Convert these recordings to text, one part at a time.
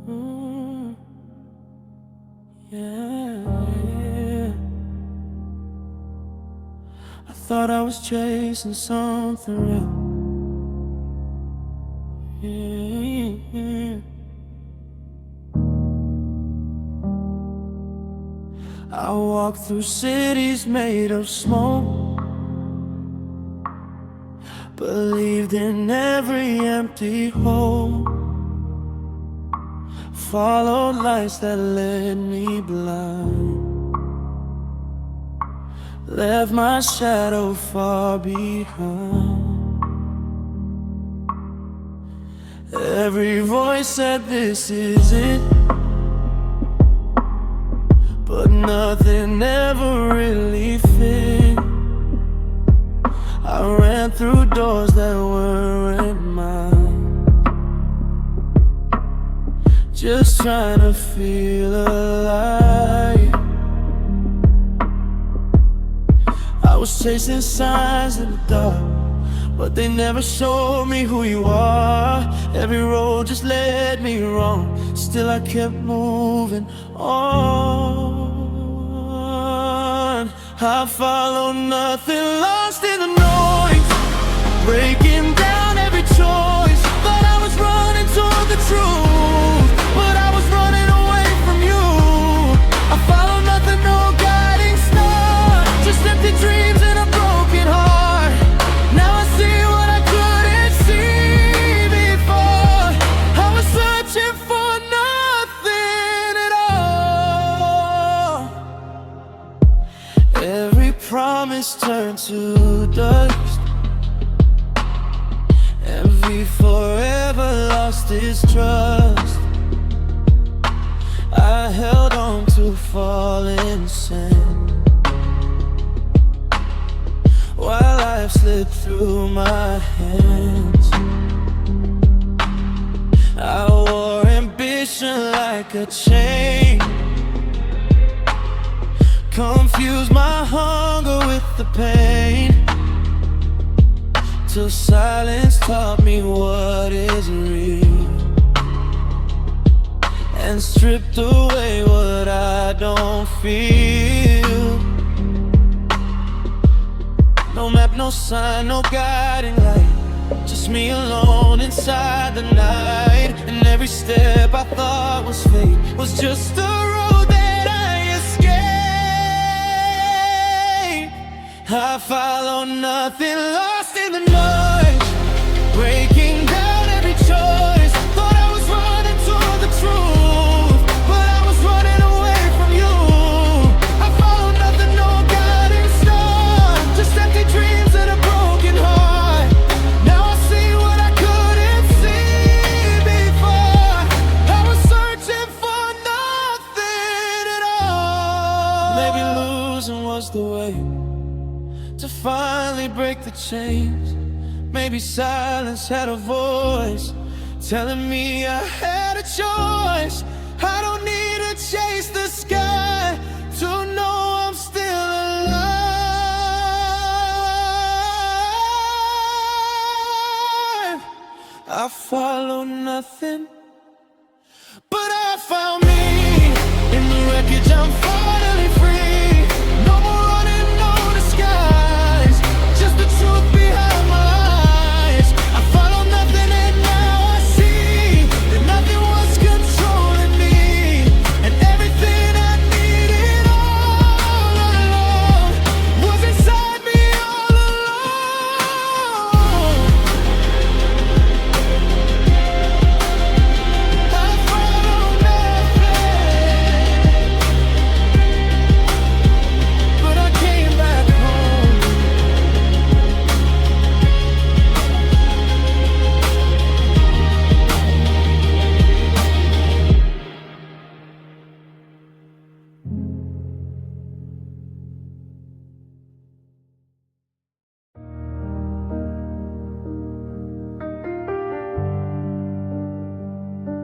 Mm, yeah. I thought I was chasing something real. Yeah. I walked through cities made of smoke, believed in every empty hole, followed lights that led me blind, left my shadow far behind. Every voice said this is it, but nothing ever really fit. I ran through doors that weren't mine, just trying to feel alive. I was chasing signs in the dark, but they never showed me who you are. Every road just led me wrong, still I kept moving on. I followed nothing, lost in the noise, breaking down every choice. Thought I was running toward the truth, but I was running away from you. I followed nothing, no guiding star, just empty dreams and a broken heart. Now I see what I couldn't see before. I was searching for nothing at all. Every promise turned to dust, envy forever lost its trust. I held on to falling sand, while life slipped through my hands. I wore ambition like a chain, confused my hunger with the pain, till silence taught me what is real, and stripped away what I don't feel. No map, no sign, no guiding light, just me alone inside the night. And every step I thought was fate was just a road that I escaped. I followed nothing, lost in the noise, breaking down every choice. Thought I was running toward the truth, but I was running away from you. I followed nothing, no guiding star, just empty dreams and a broken heart. Now I see what I couldn't see before. I was searching for nothing at all. Maybe losing was the way to finally break the chains. Maybe silence had a voice telling me I had a choice. I don't need to chase the sky to know I'm still alive. I follow nothing, but I found me in the wreckage. I'm finally free. No more running, no disguise, just the truth behind my eyes. I follow nothing and now I see that nothing was controlling me, and everything I needed all along was inside me all along. I follow nothing, but I came back home.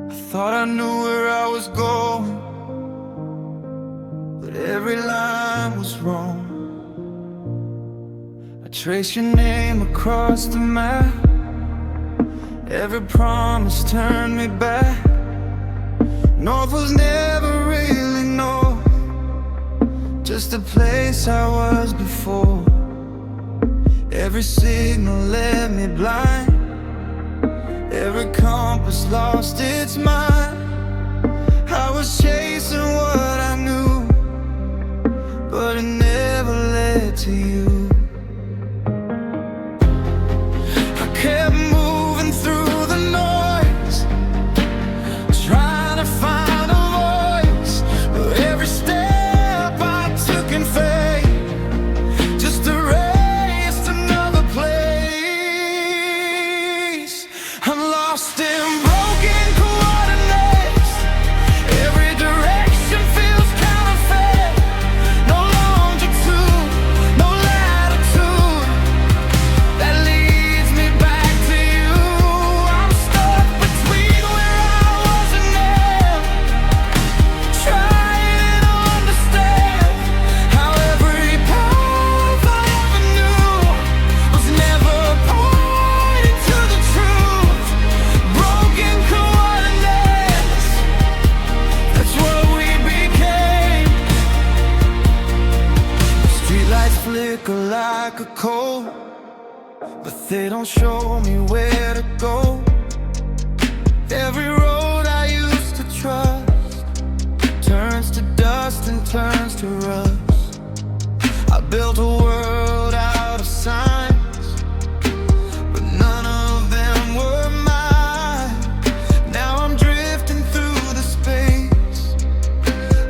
I thought I knew where I was going, but every line was wrong. I traced your name across the map, every promise turned me back. North was never really north, just a place I was before. Every signal led me blind, every compass lost its mind. I was chasing what I knew, but it never led to you. I kept moving through the noise, trying to find a voice, but every step I took in faith just erased another place. I'm lost in broken coordinates, every direction feels counterfeit. No longitude, no latitude that leads me back to you. I'm stuck between where I was and now, trying to understand how every path I ever knew was never pointing to the truth. Broken coordinates, that's what we became. Streetlights flicker like a coal, but they don't show me where to go. Every road I used to trust turns to dust and turns to rust. I built a world out of signs, but none of them were mine. Now I'm drifting through the space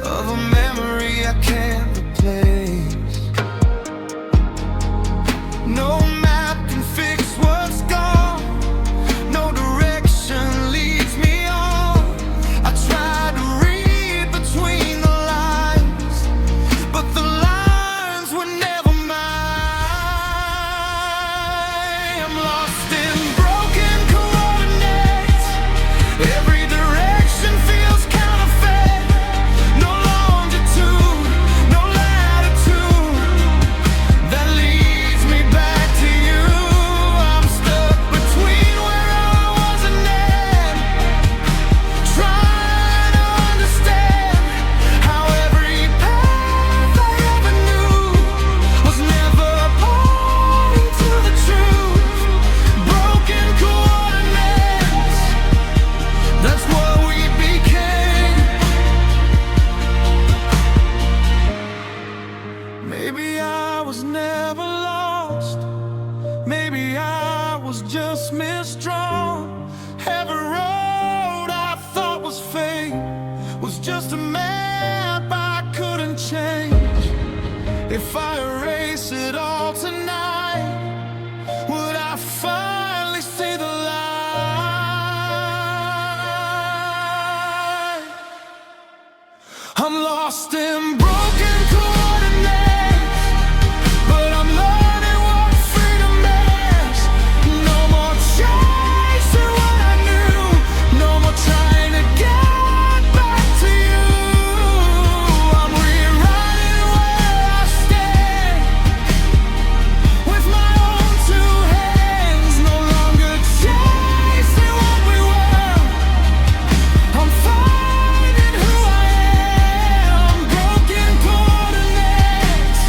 of a memory I can't replace. No map can fix what's gone, no direction leads me on. I tried to read between the lines, but the lines were never mine. I'm lost in broken coordinates, every direction feels counterfeit. No longitude, no latitude that leads me back to you. I'm stuck between where I was and now, trying to understand how every path I ever knew was never pointing to the truth. Broken coordinates, that's what we became. Maybe I was never lost, maybe I was just misdrawn. Every road I thought was fate was just a map I couldn't change. If I erase it all tonight, would I finally see the light? I'm lost in broken coordinates, but I'm learning what freedom is. No more chasing what I knew, no more trying to get back to you. I'm rewriting where I stand with my own two hands, no longer chasing what we were. I'm finding who I am. Broken coordinates.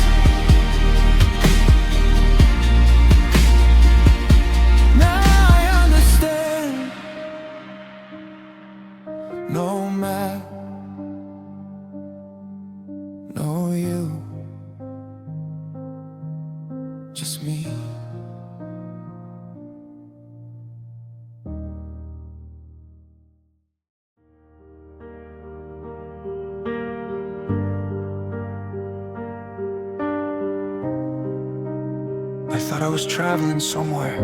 Now I understand. No map, no you, just me. I thought I was traveling somewhere,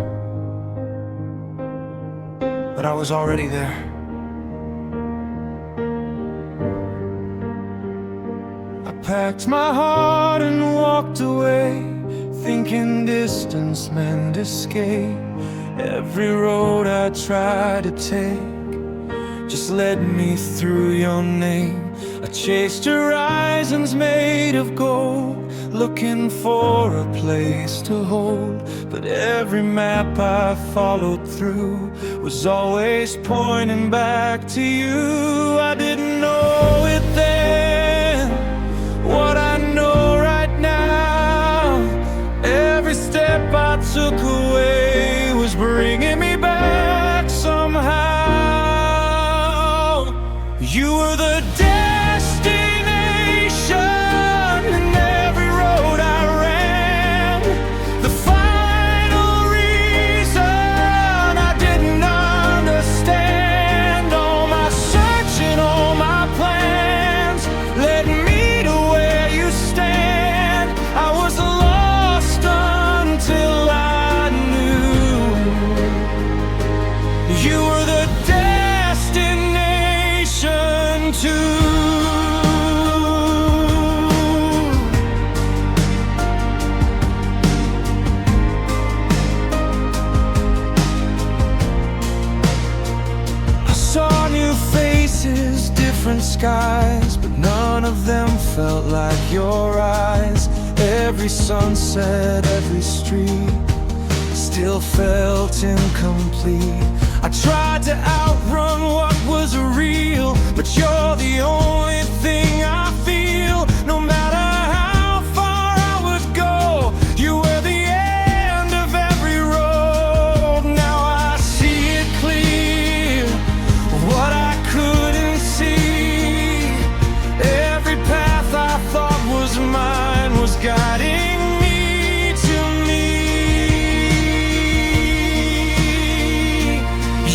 but I was already there. I packed my heart and walked away, thinking distance meant escape. Every road I tried to take just led me through your name. I chased horizons made of gold, looking for a place to hold. But every map I followed through was always pointing back to you. I didn't know it then, what I know right now. Every step I took away was bringing me back somehow. You were the destination in every road I ran, the final reason I didn't understand. All my searching, all my plans led me to where you stand. I was lost until I knew you were the destination too. I saw new faces, different skies, but none of them felt like your eyes. Every sunset, every street still felt incomplete. I tried to outrun what was real, but you're the only thing I feel. No matter how far I would go, you were the end of every road. Now I see it clear, what I couldn't see. Every path I thought was mine was guiding me to me.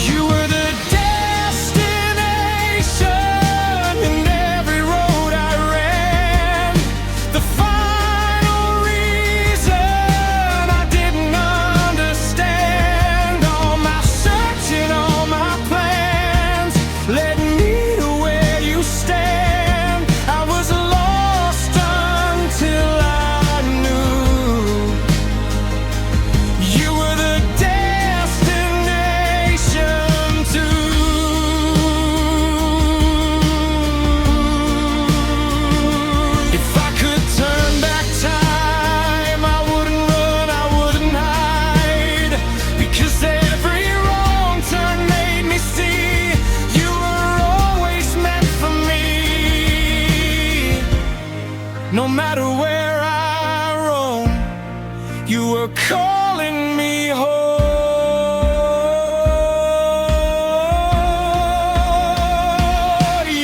You were the destination in every road I ran, the final reason I didn't understand. All my searching, all my plans led me to where you stand. I was lost until I knew you were the destination too. If I could turn back time, I wouldn't run, I wouldn't hide, because every wrong turn made me see you were always meant for me. No matter where I roam, you were calling me home.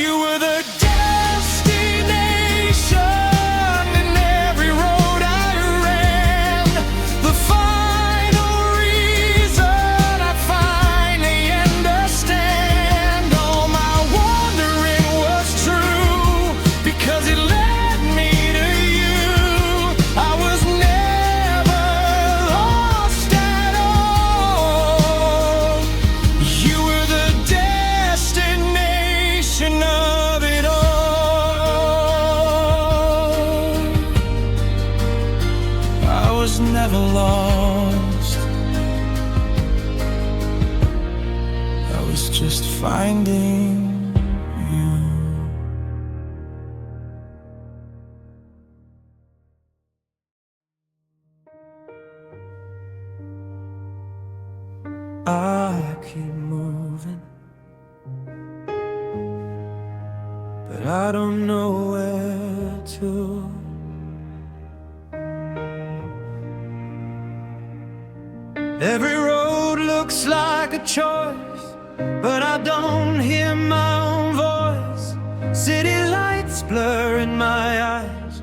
You were the destination in every road I ran, the final reason I finally understand. All my wandering was true, because it led me to you. I was never lost at all. You were the destination of it all. I was never lost, I was just finding you. I keep moving, but I don't know where to. Every road looks like a choice, but I don't hear my own voice. City lights blur in my eyes,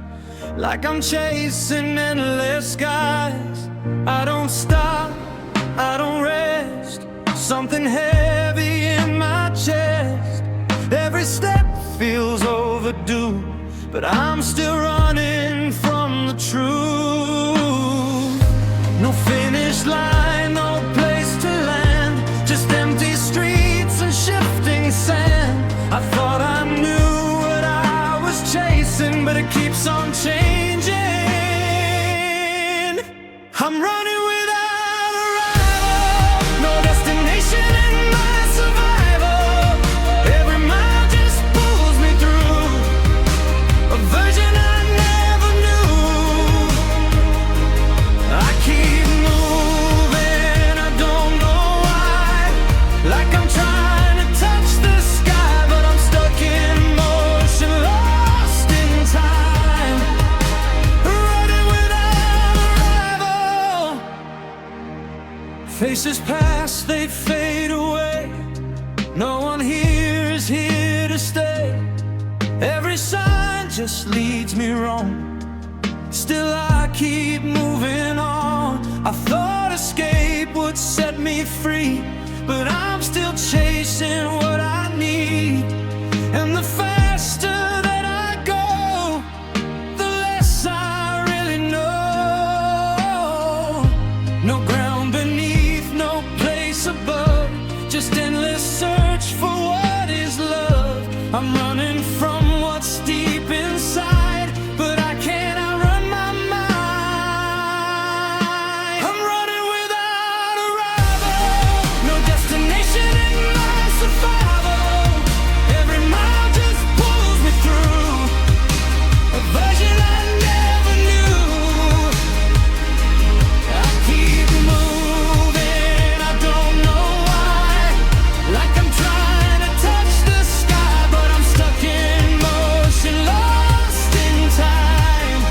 like I'm chasing endless skies. I don't stop, I don't rest, something heavy in my chest. Every step feels overdue, but I'm still running from the truth. No finish line, no place to land, just empty streets and shifting sand. I thought I knew what I was chasing, but it keeps on changing. I'm running without a rival, no destination in my survival. Every mile just pulls me through a version I never knew. I keep moving, I don't know why. to stay. Every sign just leads me wrong. Still I keep moving on. I thought escape would set me free, but I'm still chasing what I need. And the faster that I go, the less I really know. No ground beneath, no place above, just endless search for what is love. I'm running from what's deep inside, but I can't outrun my mind. I'm running without a rival, no destination in my survival. Every mile just pulls me through a version I never knew. I keep moving, I don't know why, like I'm trying to touch the sky, but I'm stuck in motion, lost in time.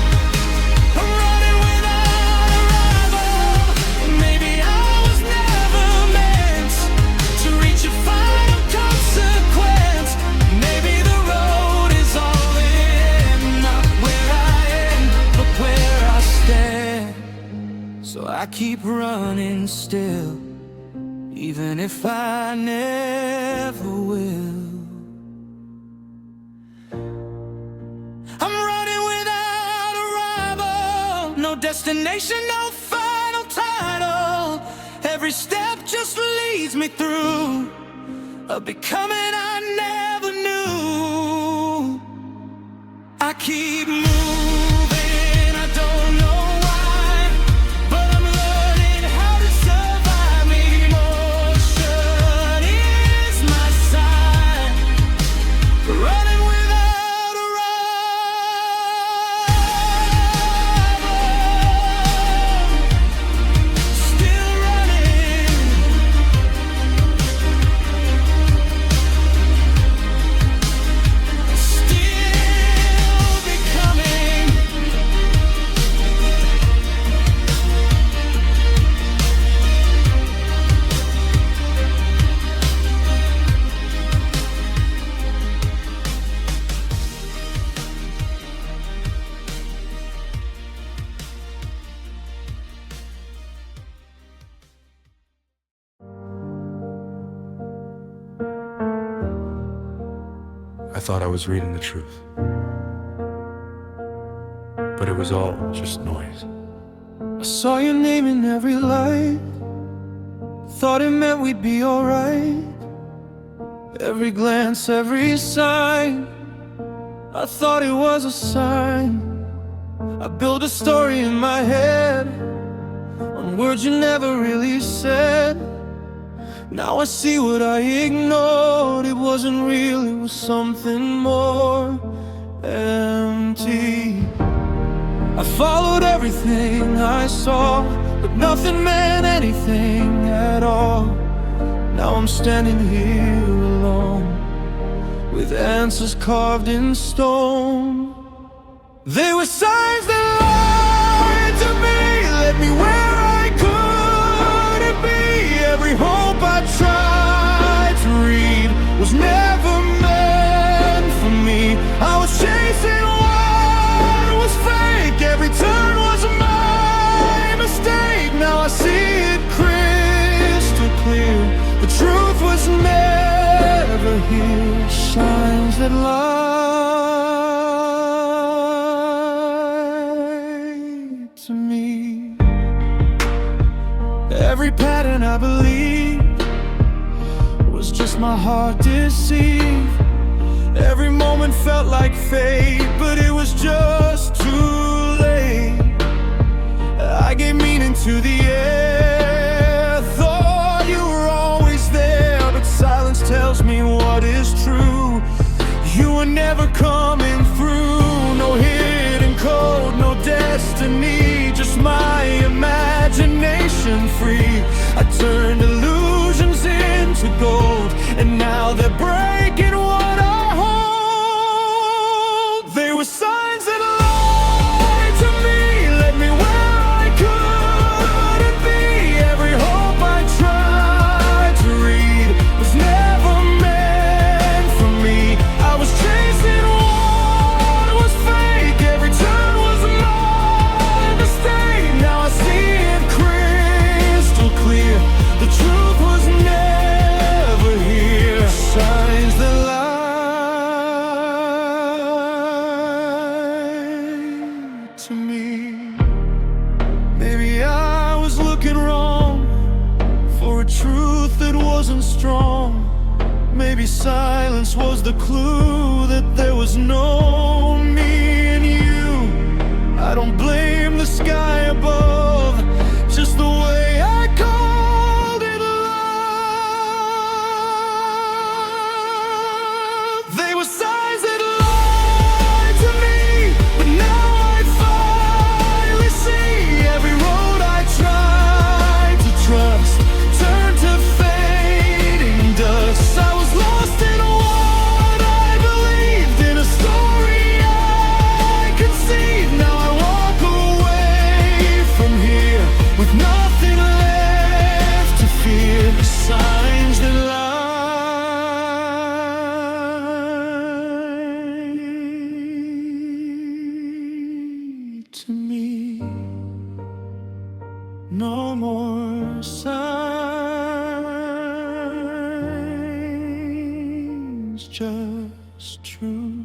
I'm running without a rival. Maybe I was never meant to reach a final consequence. Maybe the road is all in, not where I end, but where I stand. So I keep running still, even if I never will. I'm running without a rival, no destination, no final title. Every step just leads me through a becoming I never knew. I keep moving, I don't know why, but I'm learning how to survive. Emotion is my sign, running without a rival. Still running, still becoming. I thought I was reading the truth, but it was all just noise. I saw your name in every light, thought it meant we'd be alright. Every glance, every sign, I thought it was a sign. I built a story in my head on words you never really said. Now I see what I ignored. It wasn't real, it was something more empty. I followed everything I saw, but nothing meant anything at all. Now I'm standing here alone, with answers carved in stone. They were signs that lied to me, led me where I couldn't be. Every hope I tried to read was never meant for me. I was chasing what was fake, every turn was my mistake. Now I see it crystal clear, the truth was never here. Signs that lied to me. Every pattern I believed was just my heart deceived. Every moment felt like fate, but it was just too late. I gave meaning to the air, thought you were always there, but silence tells me what is true. You were never coming through. No hidden code, no destiny, just my imagination free. I turned illusions into gold, and now they're breaking what I hold. They were signs that lied to me, led me where I couldn't be. Every hope I tried to read was never meant for me. I Maybe silence was the clue that there was no me and you. I don't blame the sky above, just the way I called it love. They were signs that lied to me, but now I finally see every road I tried to trust turned to fading dust. I was lost in what I believed, in a story I conceived. Now I walk away from here with nothing left to fear. Signs that lie to me. No more signs, just truth.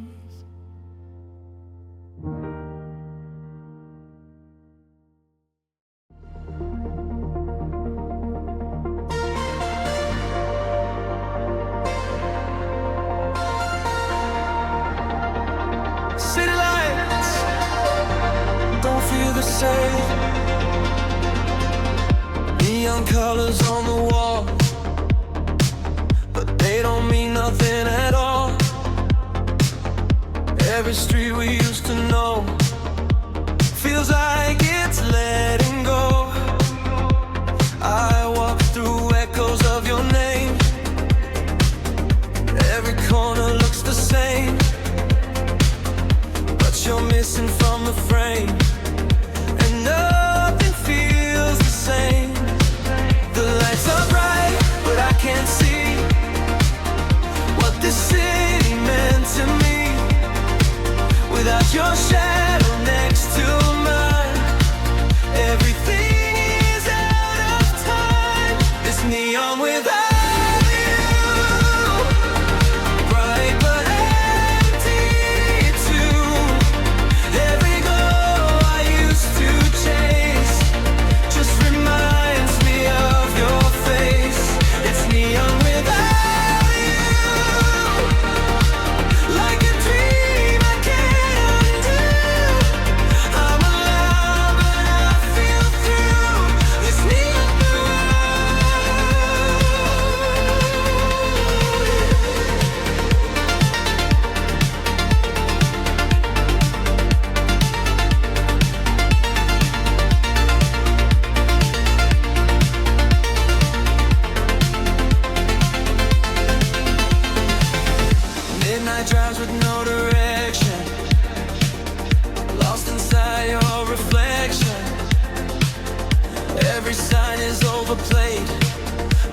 City lights don't feel the same. Neon colors on the wall, but they don't mean nothing at all. Every street we used to know feels like it's letting go. I walk through echoes of your name. Every corner looks the same, but you're missing from the frame, and nothing feels the same. The lights are bright, but I can't see what this city meant to me without your shadow next to mine. Everything is out of time. This neon without you, bright but empty too. Every glow I used to chase just reminds me of your face. It's neon without you, like a dream I can't undo. I'm alive but I feel through this neon blue. Midnight drives with no direction, lost inside your reflection. Every sign is overplayed,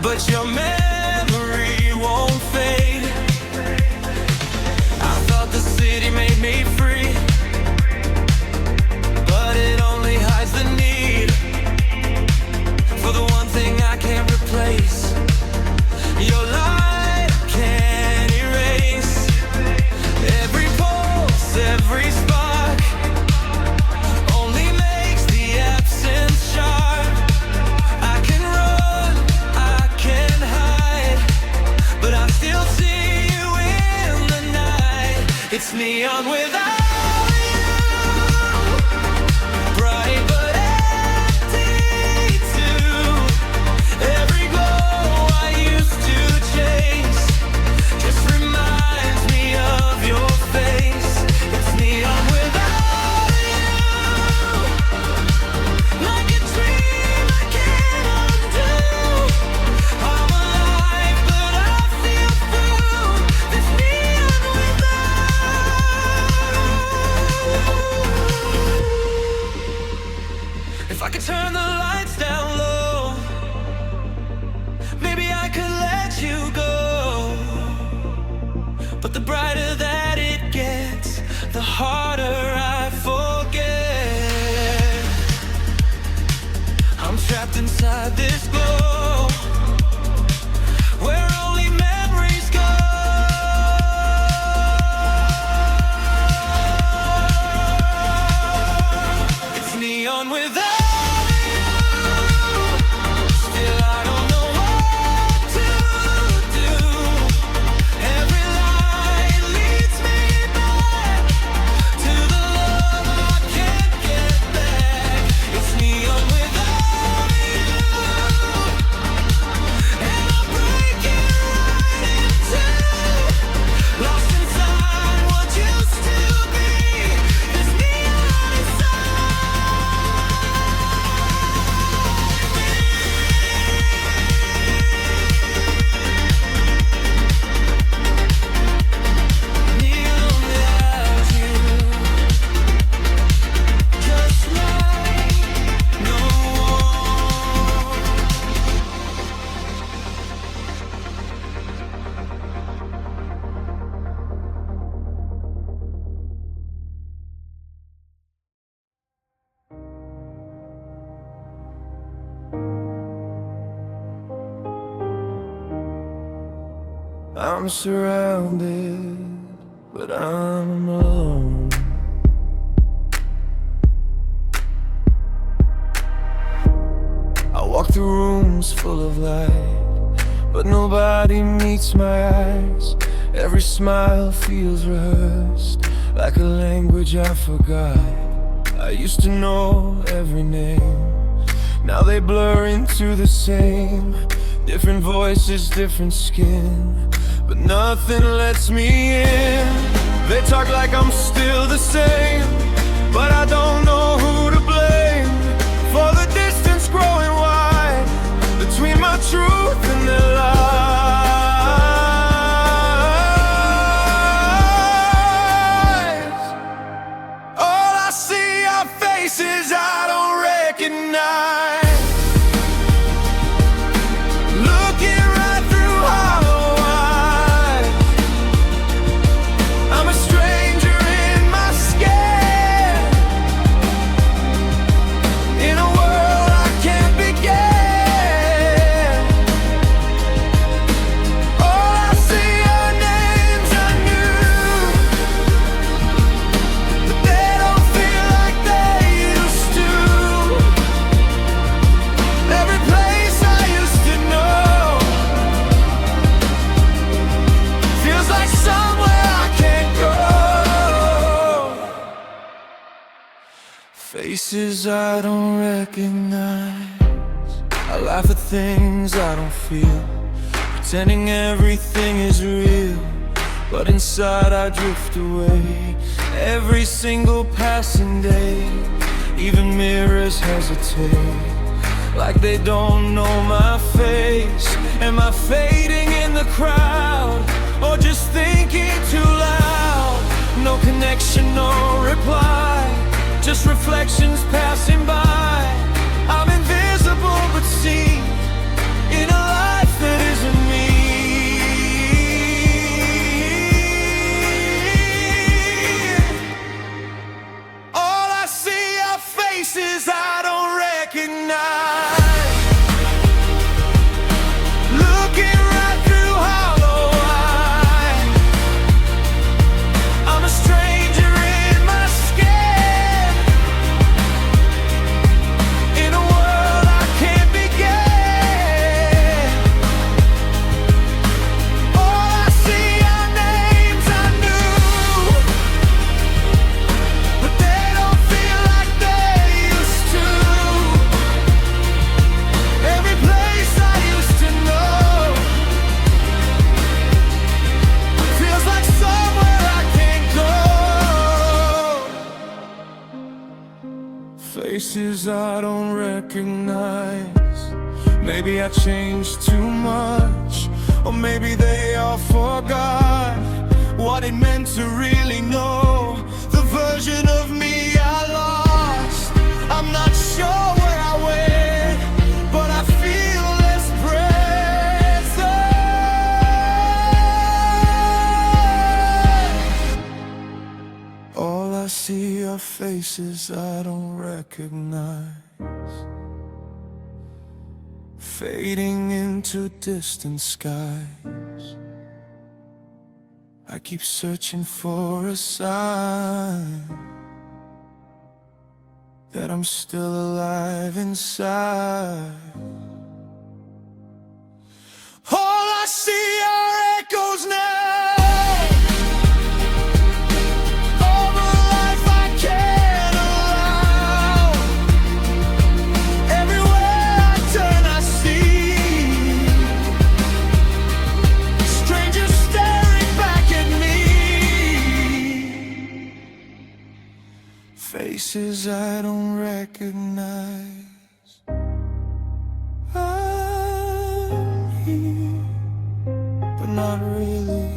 but your memory won't fade. I thought the city made me free, but it only hides the need for the one thing I can't replace. Your light can't erase every pulse, every spark. Only makes the absence sharp. I can run, I can hide, but I still see you in the night. It's neon without you, bright but empty too. Every glow I used to chase just reminds me of your face. It's neon without you, like a dream I can't undo. I'm alive but I feel through this neon without. If I could turn the lights down low, maybe I could let you go. But the brighter that it gets, the harder I forget. I'm trapped inside this glow, where only memories go. It's neon without you. Still I don't know what to do. I'm surrounded, but I'm alone. I walk through rooms full of light, but nobody meets my eyes. Every smile feels rehearsed, like a language I forgot. I used to know every name, now they blur into the same. Different voices, different skin, but nothing lets me in. They talk like I'm still the same, but I don't know who to blame for the distance growing wide between my truth and their lies. All I see are faces I don't recognize. Faces I don't recognize. I laugh at things I don't feel, pretending everything is real, but inside I drift away. Every single passing day, even mirrors hesitate, like they don't know my face. Am I fading in the crowd, or just thinking too loud? No connection, no reply, just reflections passing by. I'm invisible but seen in a life that isn't me. All I see are faces I don't recognize. Looking right through hollow eyes. I'm a stranger in my skin, in a world I can't begin. All I see are names I knew, but they don't feel like they used to. Every place I used to know feels like somewhere I can't go. Faces I don't recognize. Maybe I changed too much, or maybe they all forgot what it meant to really know the version of me I lost. I'm not sure where I went, but I feel less present. All I see are faces I don't recognize, fading into distant skies. I keep searching for a sign that I'm still alive inside. All I see are echoes now of a life I can't allow. Everywhere I turn I see strangers staring back at me. Faces I don't recognize. I'm here, but not really.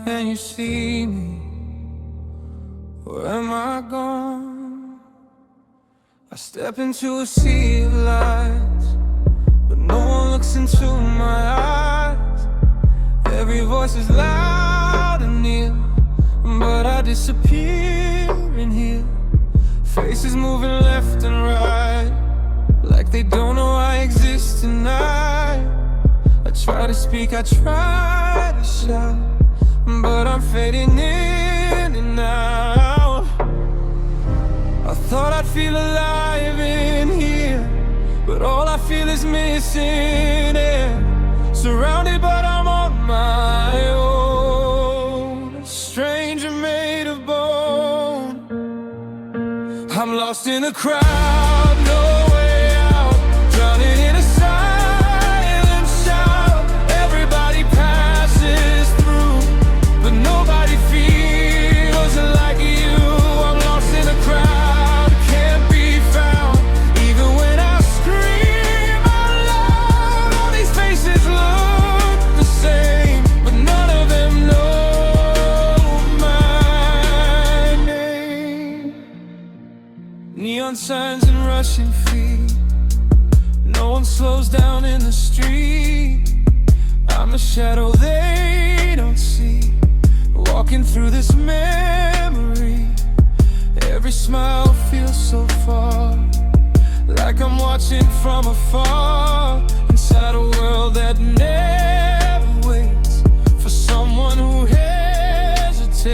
Can you see me? Or am I gone? I step into a sea of lights, but no one looks into my eyes. Every voice is loud and near, but I disappear in here. Faces moving left and right, like they don't know I exist tonight. I try to speak, I try to shout, but I'm fading in and out. I thought I'd feel alive in here, but all I feel is missing air. Surrounded but I'm on my own, a stranger made of bone. I'm lost in a crowd, no way out, drowning in a silent shout. Everybody passes through, but nobody feels like you. I'm lost in a crowd, can't be found. Even when I scream out loud, all these faces look the same, but none of them know my name. Neon signs and rushing feet, no one slows down in the street. I'm a shadow they don't see, walking through this memory. Every smile feels so far, like I'm watching from afar, inside a world that never waits for someone who hesitates.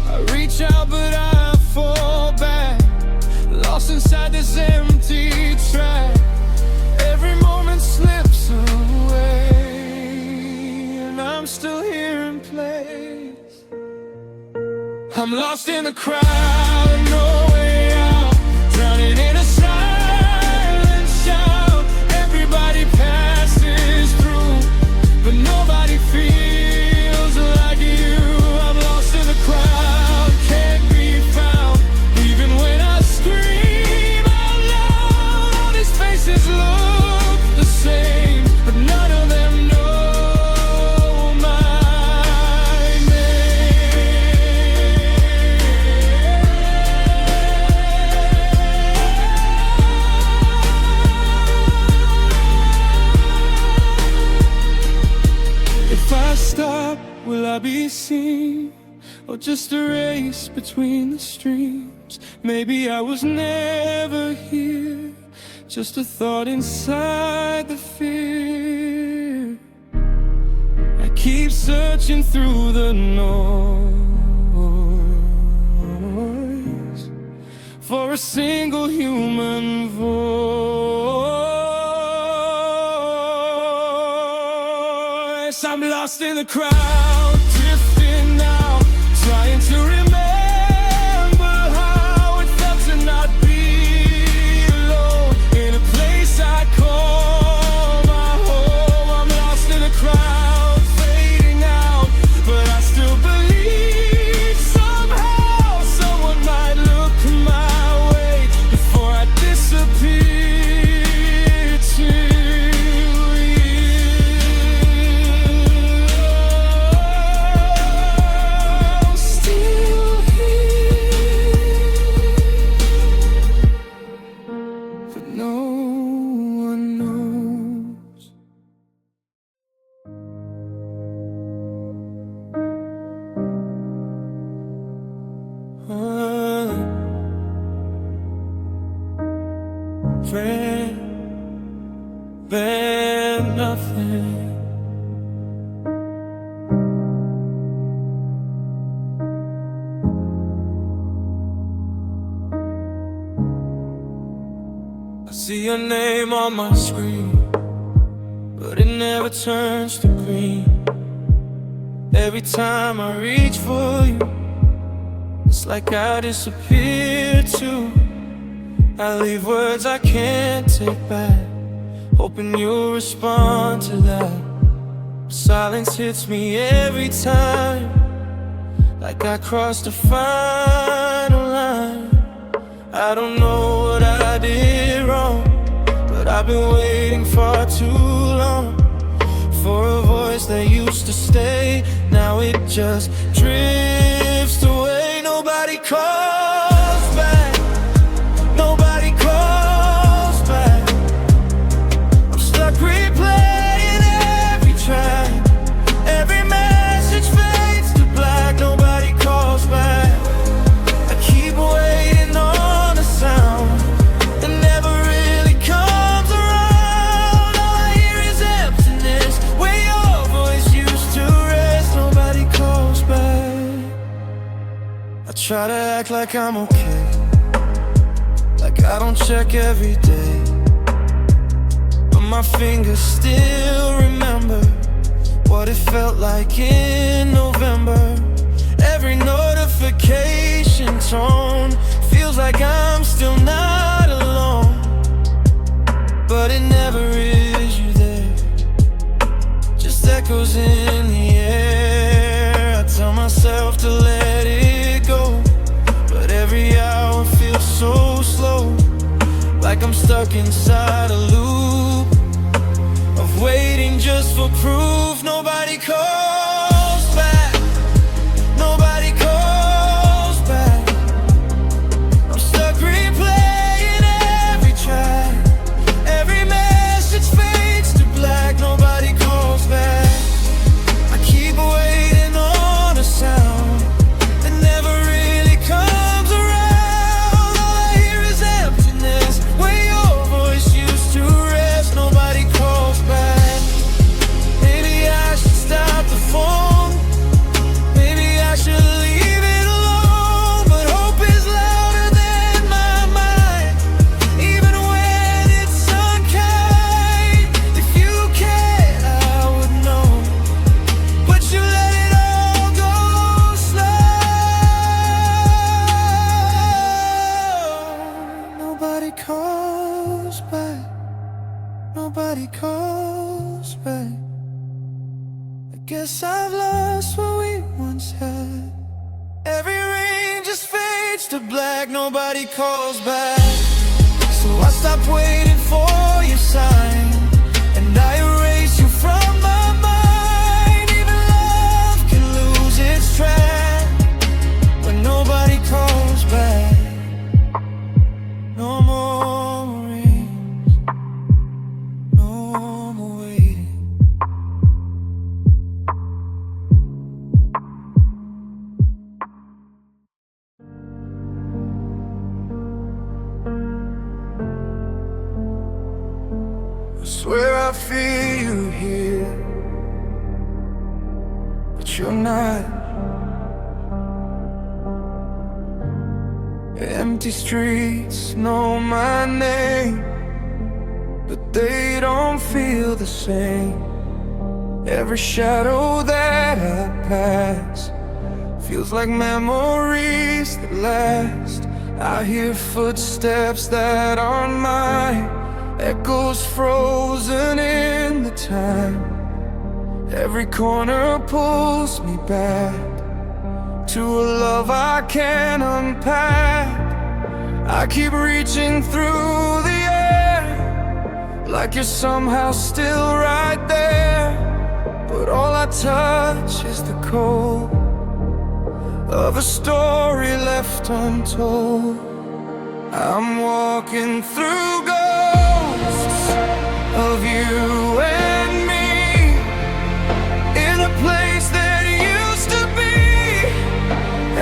I reach out but I fall back, lost inside this empty track. Every moment slips away, and I'm still here in place. I'm lost in the crowd, no way out, drowning in a silent shout. Everybody passes through, but nobody feels like you. I'm lost in the crowd, can't be found. Even when I scream out loud, all these faces look the same, but none of them know my name. If I stop, will I be seen? Or just a race between the streams? Maybe I was never here, just a thought inside the fear. I keep searching through the noise for a single human voice. I'm lost in the crowd, drifting out, trying to remember how it felt to not be alone in a place I call my home. I'm lost in a crowd, fading out, but I still believe somehow someone might look my way before I disappear to you. I'm still here, but no one knows. Friend, then nothing. I see your name on my screen, but it never turns to green. Every time I reach for you, it's like I disappear too. I leave words I can't take back, hoping you'll respond to that. Silence hits me every time, like I crossed a final line. I don't know what I did wrong, but I've been waiting far too long for a voice that used to stay. Now it just drifts away. Nobody calls back, nobody calls back. try to act like I'm okay, like I don't check every day, but my fingers still remember what it felt like in November. Every notification tone feels like I'm still not alone, but it never is. You there, just echoes in the air. I tell myself to let it go, but every hour feels so slow, like I'm stuck inside a loop of waiting just for proof. Nobody calls back, nobody calls back. I'm stuck replaying every track, every message fades to black. Nobody calls back. I keep waiting on a sound that never really comes around. All I hear is emptiness where your voice used to rest. Nobody calls back. Maybe I should stop the phone, maybe I should leave it alone, but hope is louder than my mind, even when it's unkind. If you cared, I would know, but you let it all go slow. Nobody calls back, nobody calls back. I guess I've lost what we once had. Every ring just fades to black. Nobody calls back. So I stopped waiting for your sign, and I erase you from my mind. Even love can lose its track when nobody calls back. No more rings, no more waiting. I swear I feel you here, but you're not. Empty streets know my name, but they don't feel the same. Every shadow that I pass feels like memories that last. I hear footsteps that aren't mine, echoes frozen in the time. Every corner pulls me back to a love I can't unpack. I keep reaching through the air, like you're somehow still right there, but all I touch is the cold of a story left untold. I'm walking through ghosts of you and me, in a place that used to be.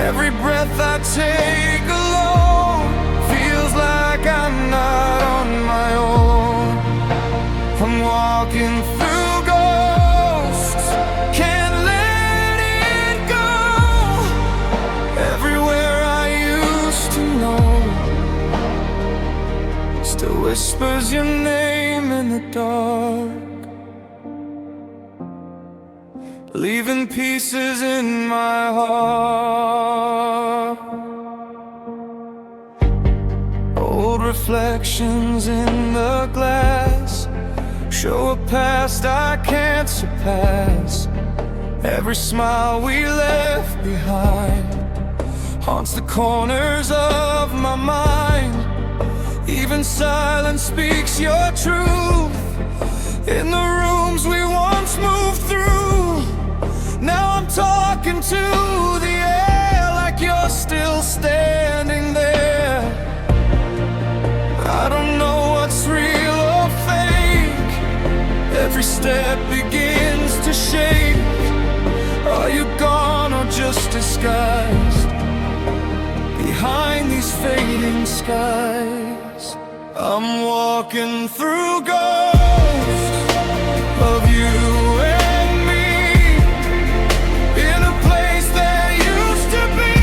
Every breath I take alone feels like I'm not on my own. I'm walking through ghosts, can't let it go. Everywhere I used to know still whispers your name in the dark, leaving pieces in my heart. Old reflections in the glass show a past I can't surpass. Every smile we left behind haunts the corners of my mind. Even silence speaks your truth in the rooms we once moved through. Now I'm talking to the air like you're still standing there. I don't know what's real or fake. Every step begins to shake. Are you gone or just disguised behind these fading skies? I'm walking through ghosts of you and me, in a place that used to be.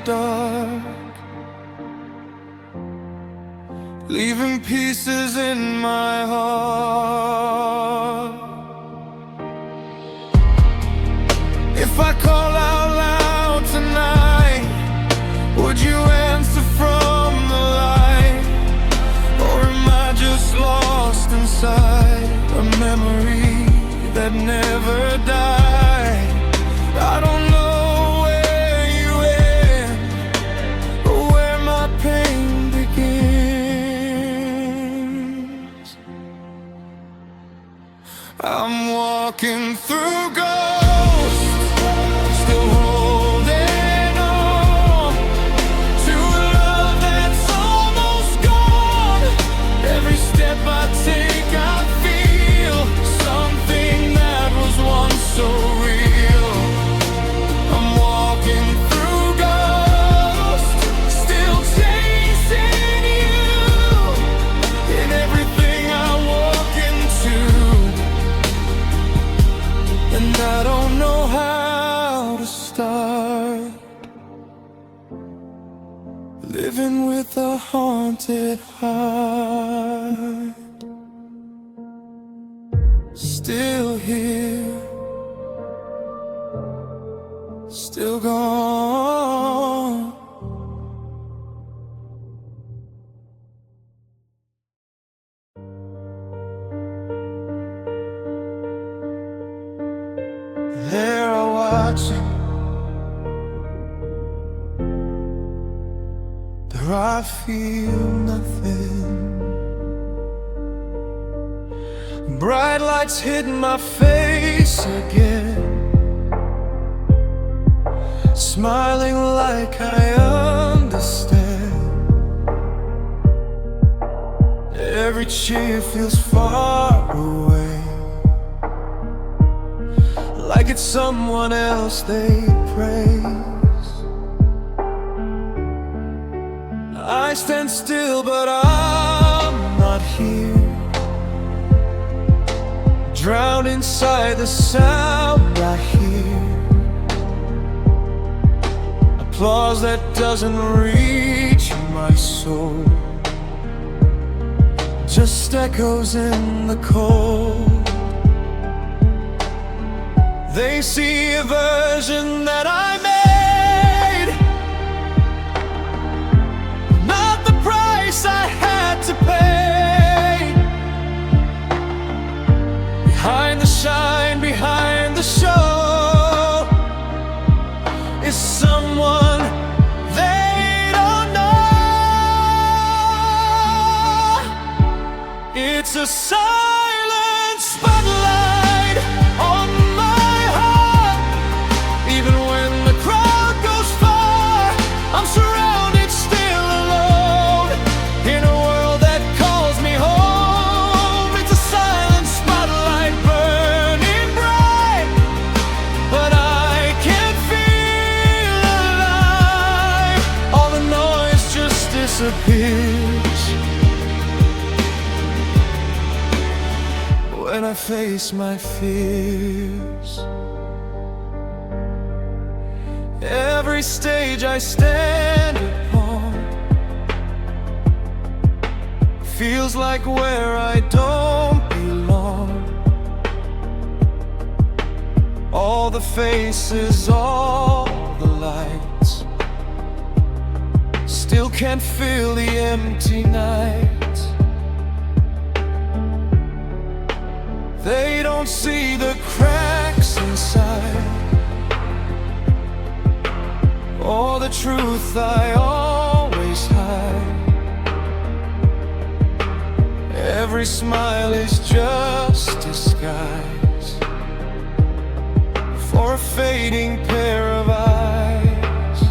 dark, leaving pieces in my heart. If I call out loud tonight, would you answer from the light? Or am I just lost inside a memory that never died? I don't know where you end or where my pain begins. I'm walking through ghosts, still holding on to a love that's almost gone. Every step I take, I feel something that was once so real. I'm walking through ghosts, still chasing you in everything I walk into, and I don't know how to start living with a haunted heart. Still here, still gone. They're watching, there I feel nothing. Bright lights hitting my face again, smiling like I understand. Every cheer feels far away, like it's someone else they praise. I stand still, but I'm not here, drowned inside the sound I hear. Applause that doesn't reach my soul, just echoes in the cold. They see a version that I made, not the price I had to pay. Behind the shine, behind the show, is someone they don't know. It's a silent spotlight on my heart. Even when the crowd goes far, I'm surrounded, still alone, in a world that calls me home. It's a silent spotlight burning bright, but I can't feel alive. All the noise just disappears when I face my fears. Every stage I stand upon feels like where I don't belong. All the faces, all the lights, still can't fill the empty night. They don't see the cracks inside, or the truth I always hide. Every smile is just disguise for a fading pair of eyes.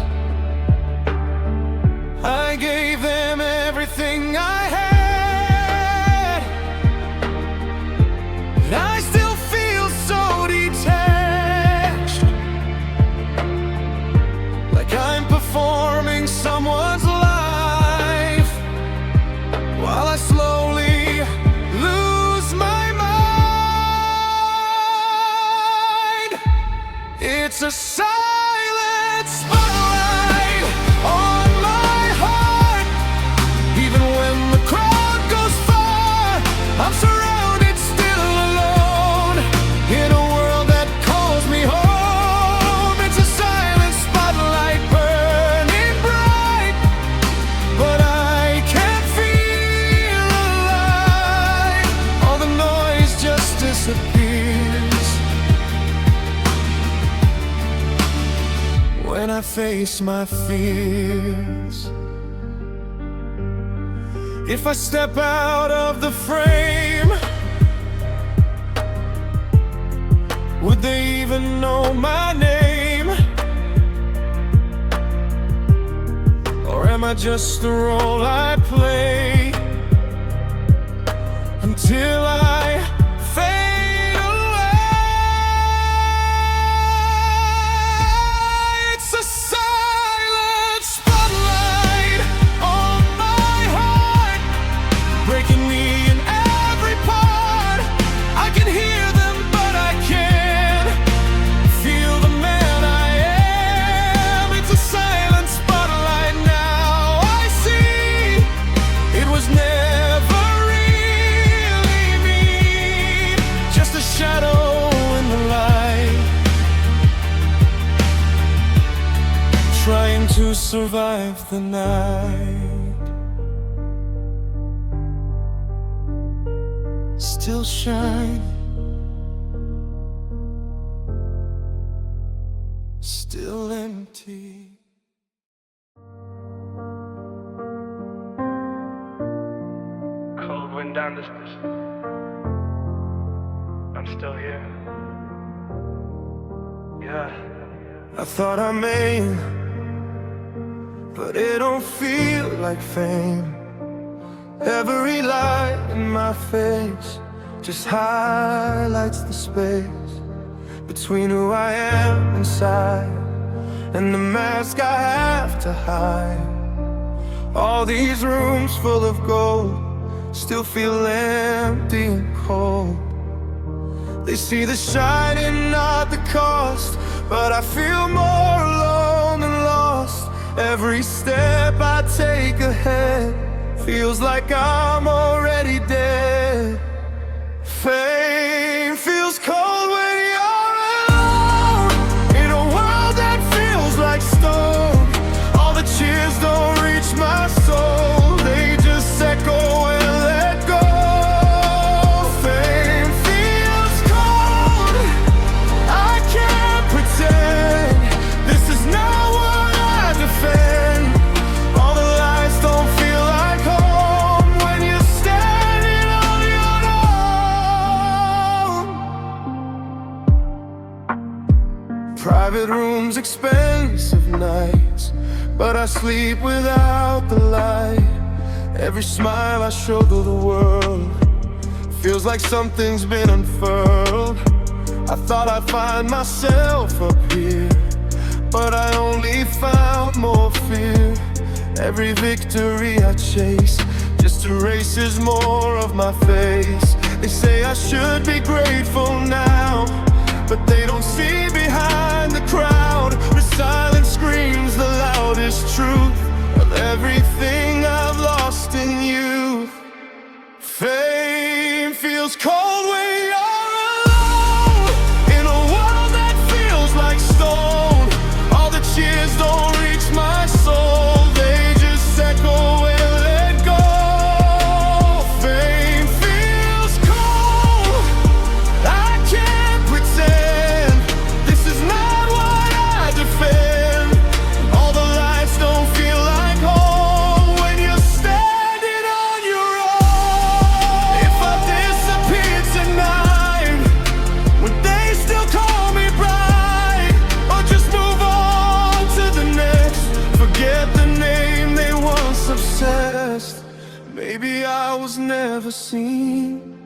I gave them everything I had, but I still feel so detached, like I'm performing someone's life, while I slowly lose my mind. It's a silent spotlight face my fears. If I step out of the frame, would they even know my name? Or am I just the role I play until I fade away? It's a silent spotlight on my heart, breaking me in every part. I can hear them, but I can't feel the man I am. It's a silent spotlight now. I see it was never really me, just a shadow in the light, trying to survive the night. Still shine, still empty. Cold wind down this distance. I'm still here. Yeah. I thought I made it, but it don't feel like fame. Every light in my face just highlights the space between who I am inside and the mask I have to hide. All these rooms full of gold still feel empty and cold. They see the shine and not the cost, but I feel more alone than lost. Every step I take ahead feels like I'm already dead. Fame feels cold when you're alone, in a world that feels like stone. All the cheers don't reach my soul, they just echo and let go. Fame feels cold, I can't pretend this is not what I defend. All the lies don't feel like home when you're standing on your own. Private rooms, expensive nights, but I sleep without the light. Every smile I show to the world feels like something's been unfurled. I thought I'd find myself up here, but I only found more fear. Every victory I chase just erases more of my face. They say I should be grateful now, but they don't see behind the crowd. The silence screams the loudest truth of everything I've lost in you. Fame feels cold when you're alone, in a world that feels like stone. All the cheers don't reach my soul, they just echo and let go. Fame feels cold, I can't pretend this is not what I defend. All the lights don't feel like home when you're standing on your own. If I disappeared tonight, would they still call me bright? Or just move on to the next, forget the name they once obsessed? Maybe I was never seen,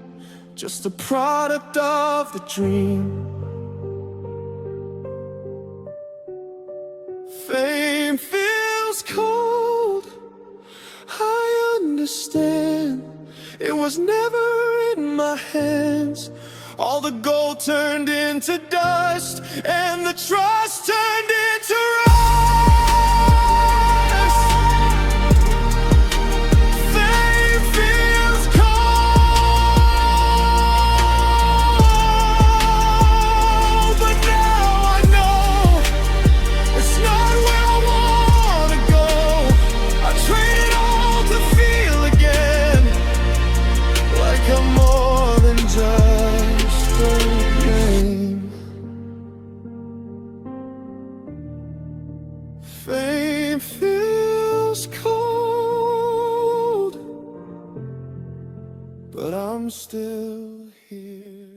just a product of the dream. Fame feels cold, I understand. It was never in my hands. All the gold turned into dust, and the trust turned into rust. Fame feels cold, but now I know it's not where I wanna go. I trade it all to feel again, like I'm more than just a game. still here.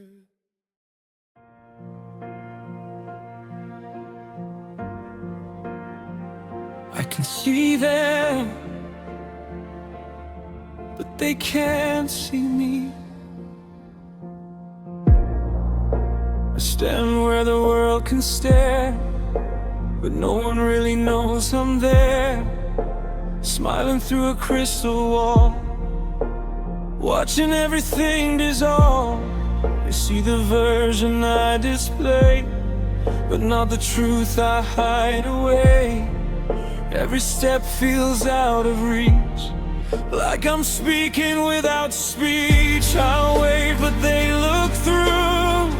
I can see them, but they can't see me. I stand where the world can stare, but no one really knows I'm there. Smiling through a crystal wall, watching everything dissolve. They see the version I display, but not the truth I hide away. Every step feels out of reach, like I'm speaking without speech. I wave but they look through,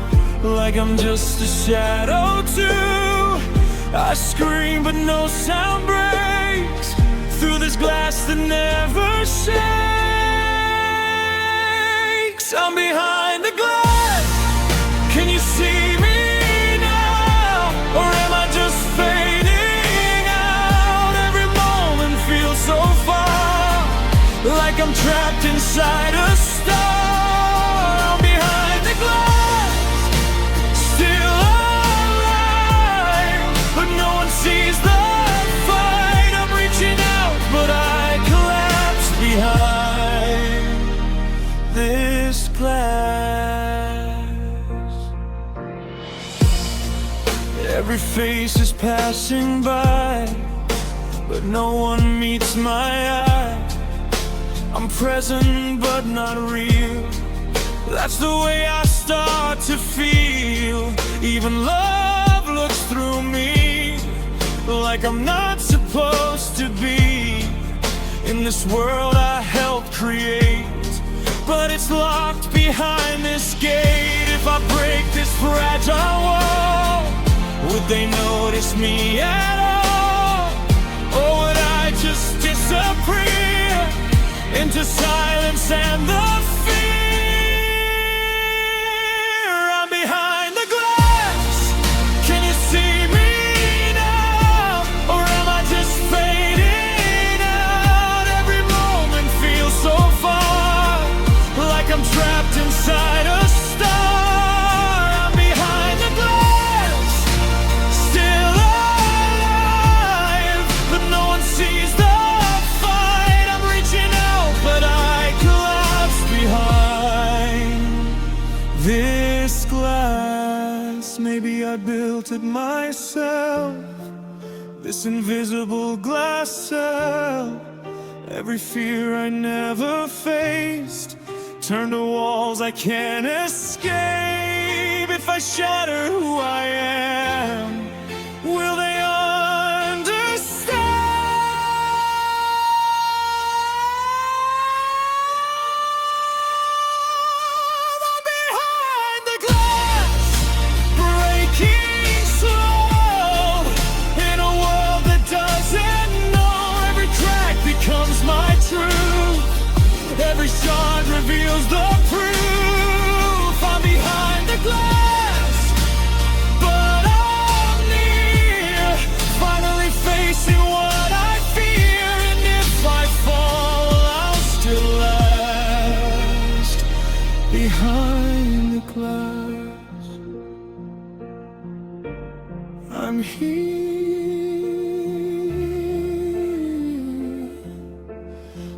like I'm just a shadow too. I scream but no sound breaks through this glass that never shakes. I'm behind the glass. Can you see me now? Or am I just fading out? Every moment feels so far, like I'm trapped inside a star. I'm behind the glass, still alive, but no one sees the fight. I'm reaching out, but I collapse behind this glass. Every face is passing by, but no one meets my eye. I'm present but not real. That's the way I start to feel. Even love looks through me, like I'm not supposed to be in this world I helped create. But it's locked behind this gate. If I break this fragile wall, would they notice me at all? Or would I just disappear into silence and the fear? I'm behind the glass. Can you see me now? Or am I just fading out? Every moment feels so far, like I'm trapped inside a star. I'm behind the glass, still alive, but no one sees the fight. I'm reaching out, but I collapse behind this glass. Maybe I built it myself, this invisible glass cell. Every fear I never faced turned to walls I can't escape. If I shatter who I am, will they understand? I'm behind the glass, breaking slow in a world that doesn't know. Every crack becomes my truth, every shard reveals the proof. I'm behind the glass, but I'm near, finally facing what I fear. And if I fall, I'll still last behind the glass. I'm here,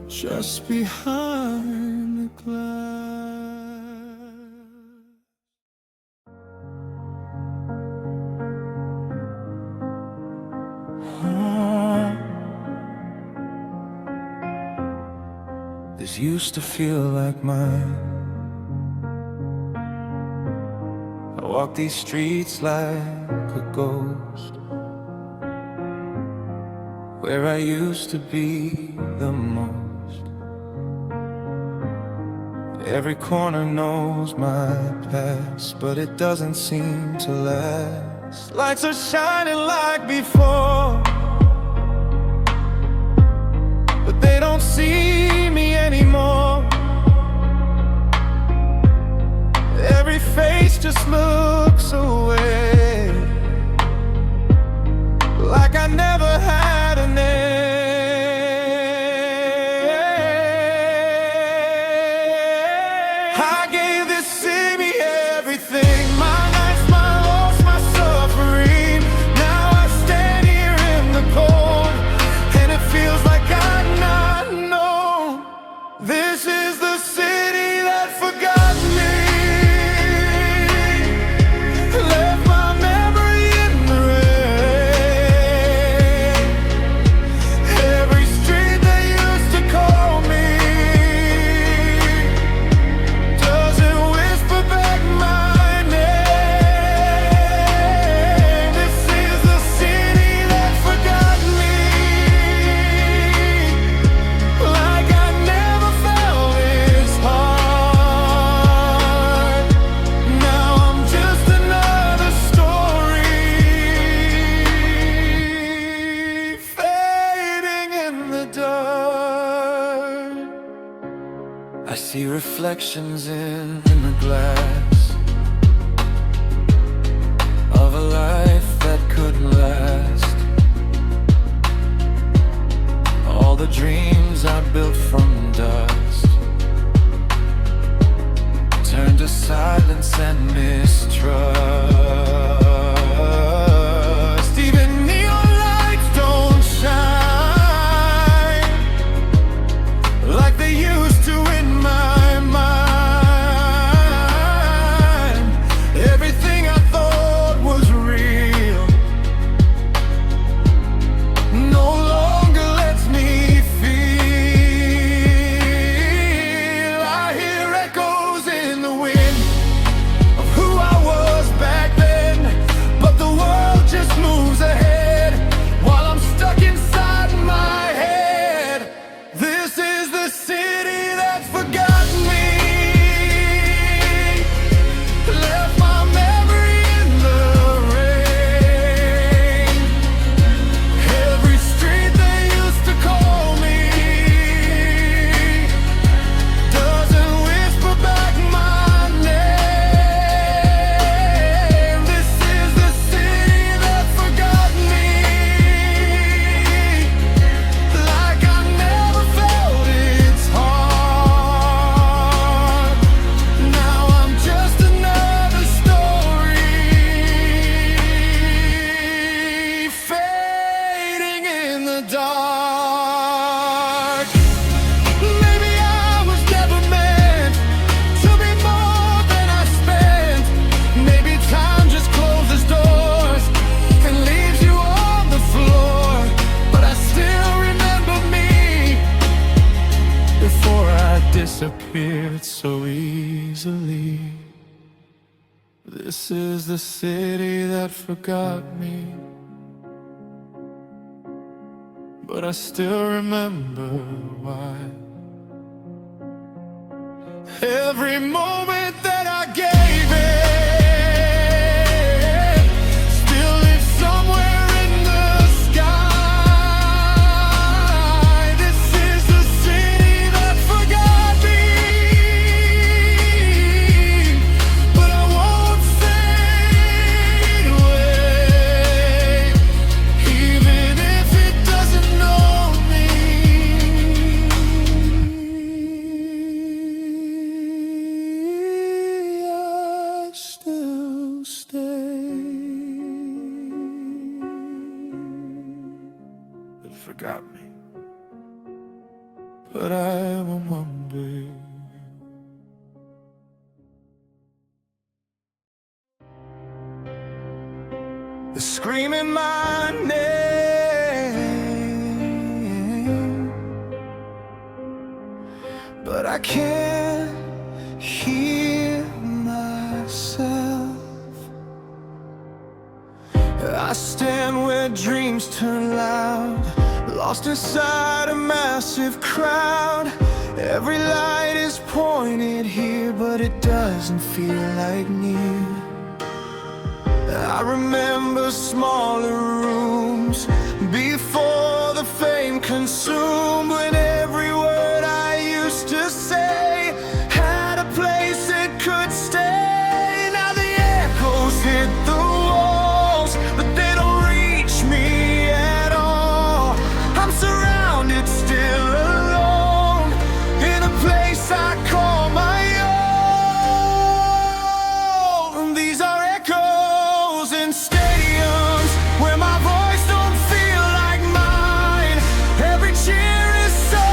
just behind the glass. This used to feel like mine. I walk these streets like a ghost, where I used to be the most. Every corner knows my past, but it doesn't seem to last. Lights are shining like before, but they don't see me anymore. Every face just looks away, like I never had a name. I I see reflections in the glass of a life that couldn't last. All the dreams I built from dust turned to silence and mistrust. Even neon lights don't shine like they used to in my mind. Everything I thought was real no longer lets me feel. I hear echoes in the wind of who I was back then, but the world just moves ahead while I'm stuck inside my head. This is the city that's forgotten me, left my memory in the rain. Every street they used to call me doesn't whisper back my name. This is the city that forgot me, like I never felt its heart. Now I'm just another story fading in the dark. Maybe I was never meant to be more than I spent. Maybe time just closes doors and leaves you on the floor. But I still remember me before I disappeared so easily. This is the city that forgot me, but I still remember why. Every moment that I gave it still lives somewhere in the sky. This is the city that forgot me, but I won't fade away, even if it doesn't know me. I still stay. It forgot me, but I will one day. They're screaming my name, but I can't hear myself. I stand where dreams turn loud, lost inside a massive crowd. Every light is pointed here, but it doesn't feel like near. I remember smaller rooms before the fame consumed, when every word I used to say had a place it could stay. Now the echoes hit the walls, but they don't reach me at all. I'm surrounded, still alone, in a place I call my own. These are echoes in stadiums where my voice don't feel like mine. Every cheer is so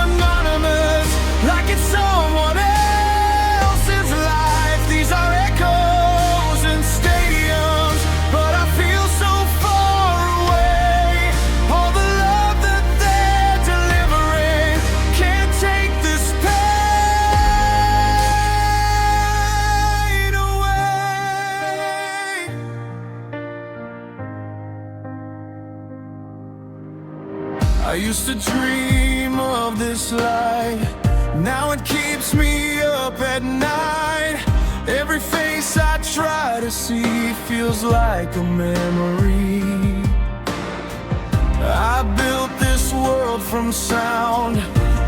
anonymous, like it's someone else's life. These are echoes in stadiums, but I feel so far away. All the love that they're delivering can't take this pain away. I used to dream of this light, now it keeps me up at night. Every face I try to see feels like a memory. I built this world from sound,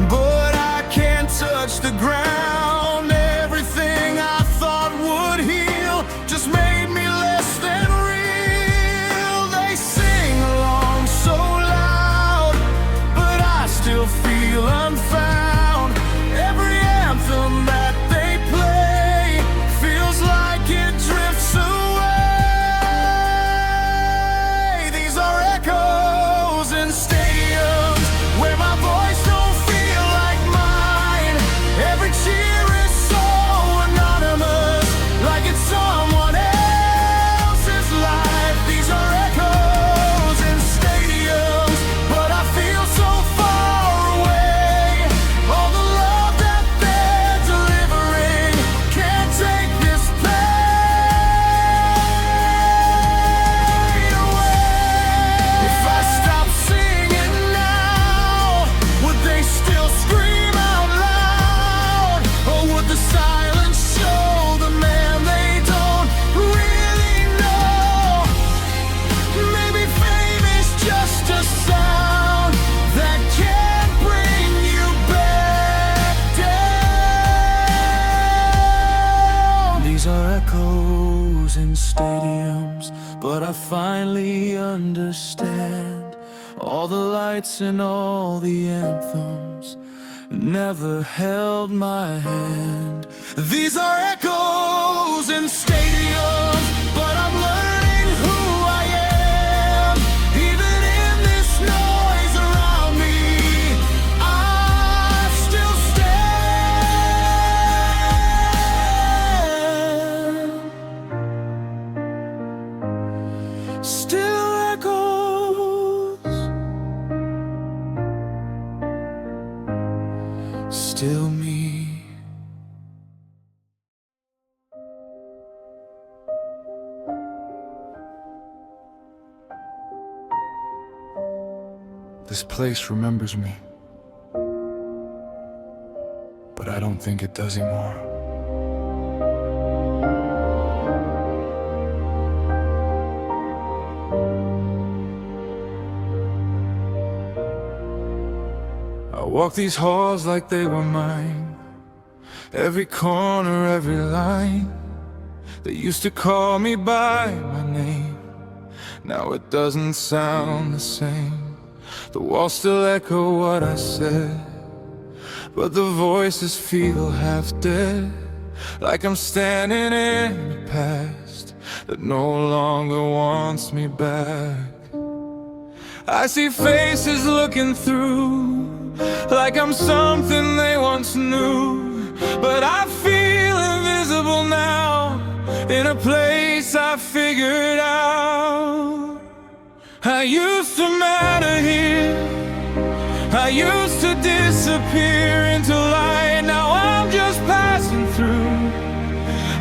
but I can't touch the ground. Everything I thought would heal just made me less than real. They sing along so loud, but I still feel unfound. Every anthem that they play feels like it drifts away. These are echoes in stadiums where my voice don't feel like mine. Every cheer is so anonymous, like it's someone else's life. These are echoes in stadiums, but I feel so far away. All the love that they're delivering can't take this pain away. If I stop singing now, would they still scream out loud? Or would the silence show the man they don't really know? Maybe fame is just a sound that can't bring you back down. These are echoes in stadiums, but I finally understand. All the lights and all the anthems never held my hand. These are echoes in stadiums, but I'm learning who I am. Even in this noise around me, I still stand. Still echoes, still me. This place remembers me, but I don't think it does anymore. I walk these halls like they were mine. Every corner, every line. They used to call me by my name. Now it doesn't sound the same. The walls still echo what I said, but the voices feel half dead. Like I'm standing in the past that no longer wants me back. I see faces looking through, like I'm something they once knew. But I feel invisible now, in a place I figured out. I used to matter here, I used to disappear into light. Now I'm just passing through,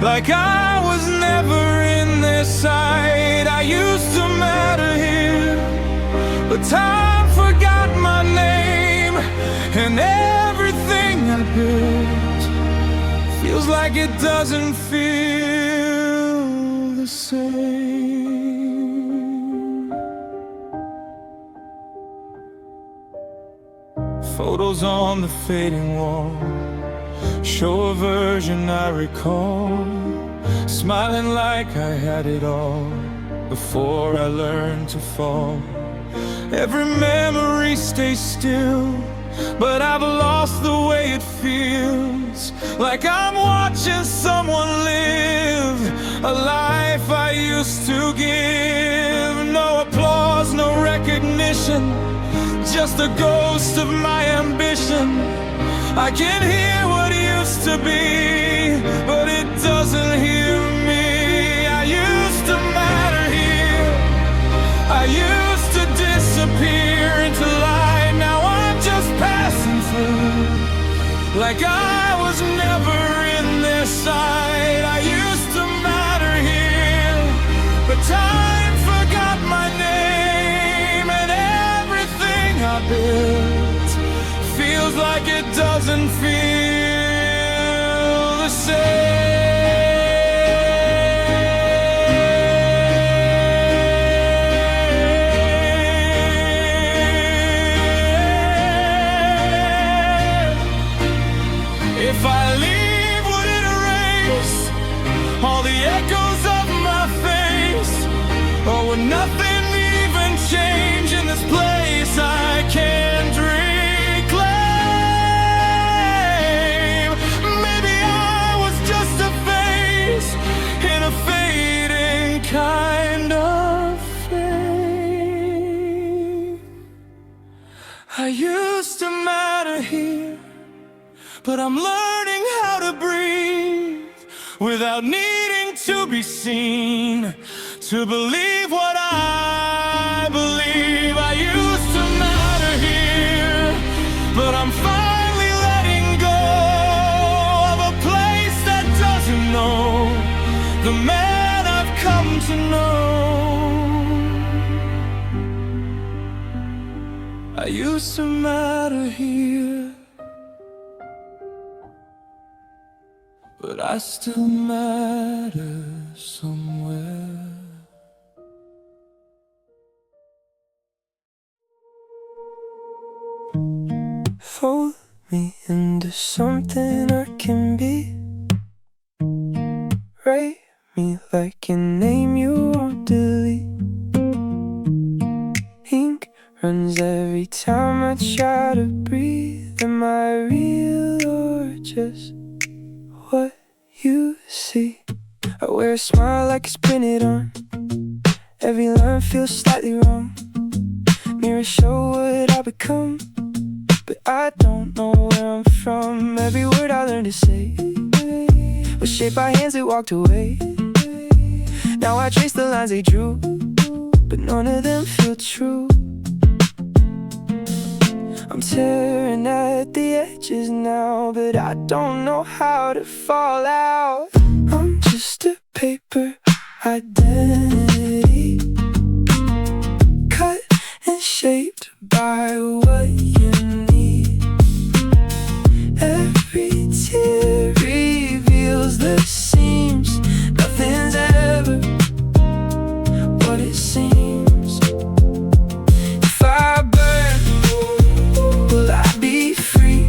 like I was never in their sight. I used to matter here, but time forgot my name. And everything I built feels like it doesn't feel the same. Photos on the fading wall show a version I recall, smiling like I had it all before I learned to fall. Every memory stays still, but I've lost the way it feels. Like I'm watching someone live a life I used to give. No applause, no recognition, just a ghost of my ambition. I can hear what used to be, but it doesn't hear me. I used to matter here, I used to disappear into light. Now I'm just passing through, like I was never in their sight. I used to matter here, but time forgot my name. And everything I built feels like it doesn't feel the same. If all the echoes of my face. Oh, when nothing even changed in this place I can't reclaim. Maybe I was just a face in a fading kind of fame. I used to matter here, but I'm learning how to breathe without needing to be seen, to believe what I believe. I used to matter here, but I'm finally letting go of a place that doesn't know the man I've come to know. I used to matter here, but I still matter somewhere. Fold me into something I can be. Write me like a name you won't delete. Ink runs every time I try to breathe. Am I real or just what you see? I wear a smile like it's printed on. Every line feels slightly wrong. Mirrors show what I become, but I don't know where I'm from. Every word I learned to say was shaped by hands that walked away. Now I trace the lines they drew, but none of them feel true. I'm tearing at the edges now, but I don't know how to fall out. I'm just a paper identity, cut and shaped by what you need. Every tear reveals the seams. Nothing's ever what it seems. If I burn, will I be free?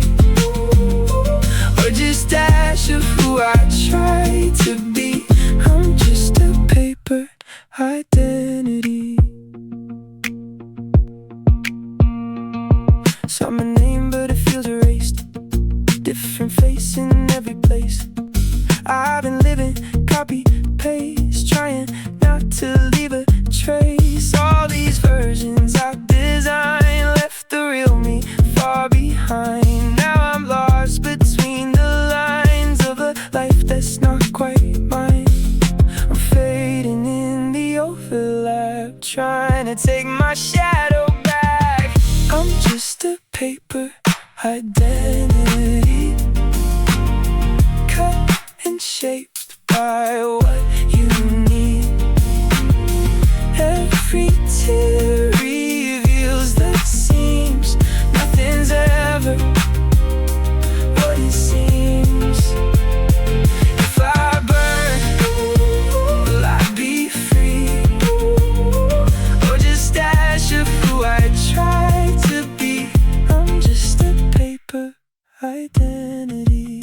Or just ash of who I try to be? I'm just a paper identity. Saw my name but it feels erased. Different face in every place. I've been living copy paste, trying not to leave a trace. All these versions I've designed left the real me far behind. Now I'm lost between the lines of a life that's not quite mine. I'm fading in the overlap, trying to take my shadow back. I'm just a paper identity, cut and shaped by what you need. Every tear reveals the seams. Nothing's ever what it seems. If I burn, will I be free? Or just ash of who I try to be? I'm just a paper identity.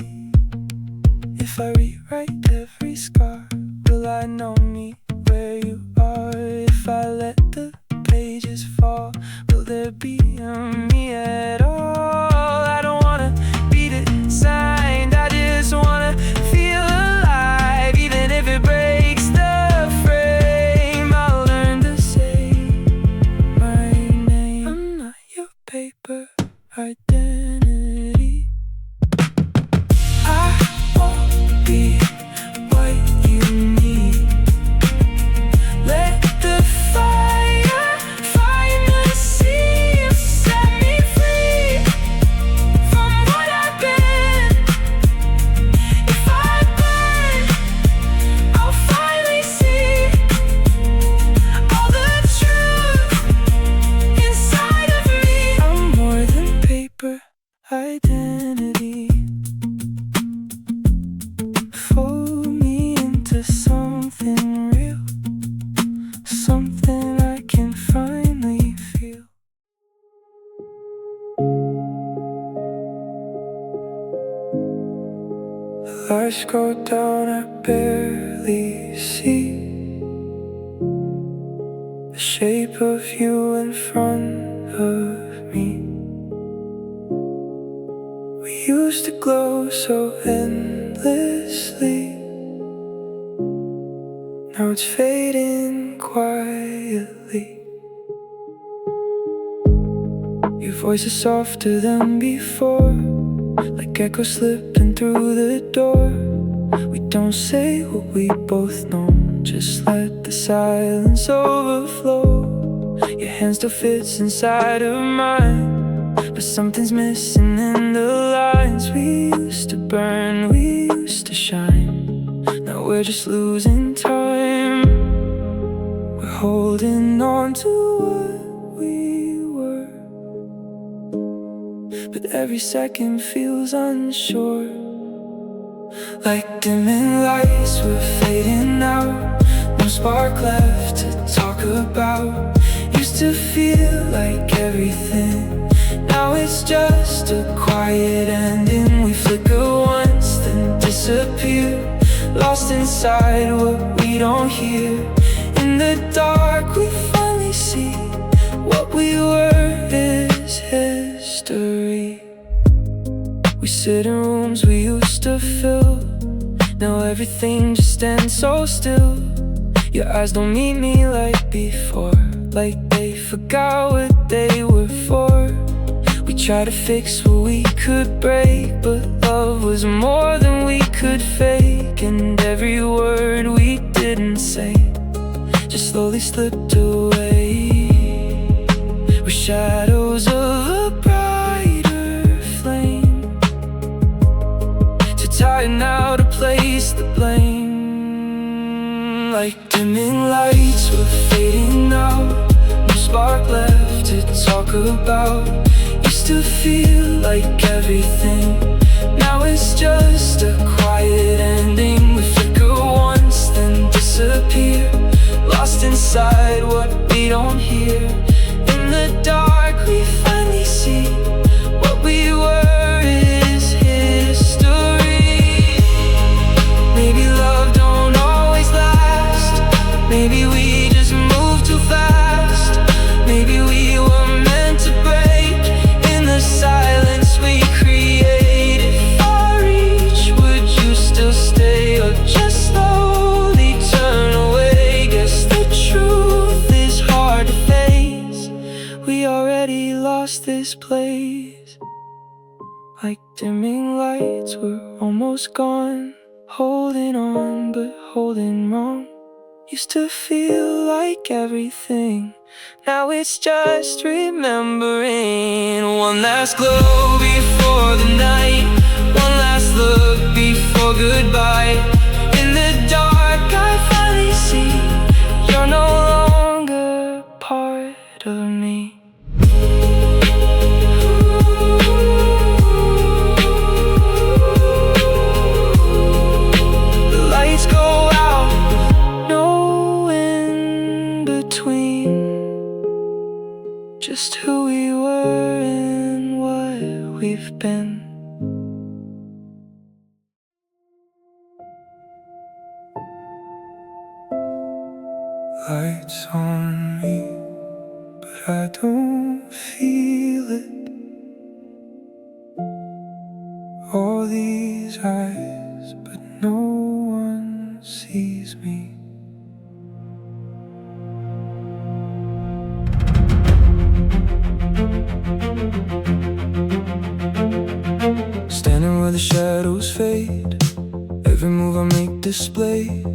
If I rewrite every scar, will I know me where you are? If I let the pages fall, will there be a me at all? I don't wanna be designed, I just wanna feel alive. Even if it breaks the frame, I'll learn to say my name. I'm not your paper identity. I won't be what you need. Let the fire find the sea and set me free from what I've been. If I burn, I'll finally see all the truth inside of me. I'm more than paper identity. Fold me into something real, something I can finally feel. Lights go down, I barely see the shape of you in front of me. We used to glow so endlessly. Now it's fading quietly. Your voice is softer than before, like echoes slipping through the door. We don't say what we both know, just let the silence overflow. Your hand still fits inside of mine, but something's missing in the lines. We used to burn, we used to shine. Now we're just losing time. We're holding on to what we were, but every second feels unsure. Like dimming lights, we're fading out. No spark left to talk about. Used to feel like everything, now it's just a quiet ending. We flicker once, then disappear, lost inside what we don't hear. In the dark we finally see what we were is history. We sit in rooms we used to fill, now everything just stands so still. Your eyes don't meet me like before, like they forgot what they were for. We tried to fix what we could break, but love was more than we could fake. And every word we didn't say just slowly slipped away. We're shadows of a brighter flame, too tired now to place the blame. Like dimming lights, we're fading out. No spark left to talk about. Used to feel like everything, now it's just a quiet ending. We flicker once, then disappear, lost inside what we don't hear. In the dark we finally see what we were is history. Maybe love don't always last, maybe we just move too fast. Maybe we were meant to break in the silence we created. If I reach, would you still stay or just slowly turn away? Guess the truth is hard to face, we already lost this place. Like dimming lights, we're almost gone. Holding on, but holding wrong. Used to feel like everything, now it's just remembering. One last glow before the night, one last look before goodbye. In the dark I finally see you're no longer part of me. The lights go out, no in between, just who we were and what we've been. Lights on me, but I don't feel it. All these eyes, but no one sees me. Standing where the shadows fade, every move I make displayed,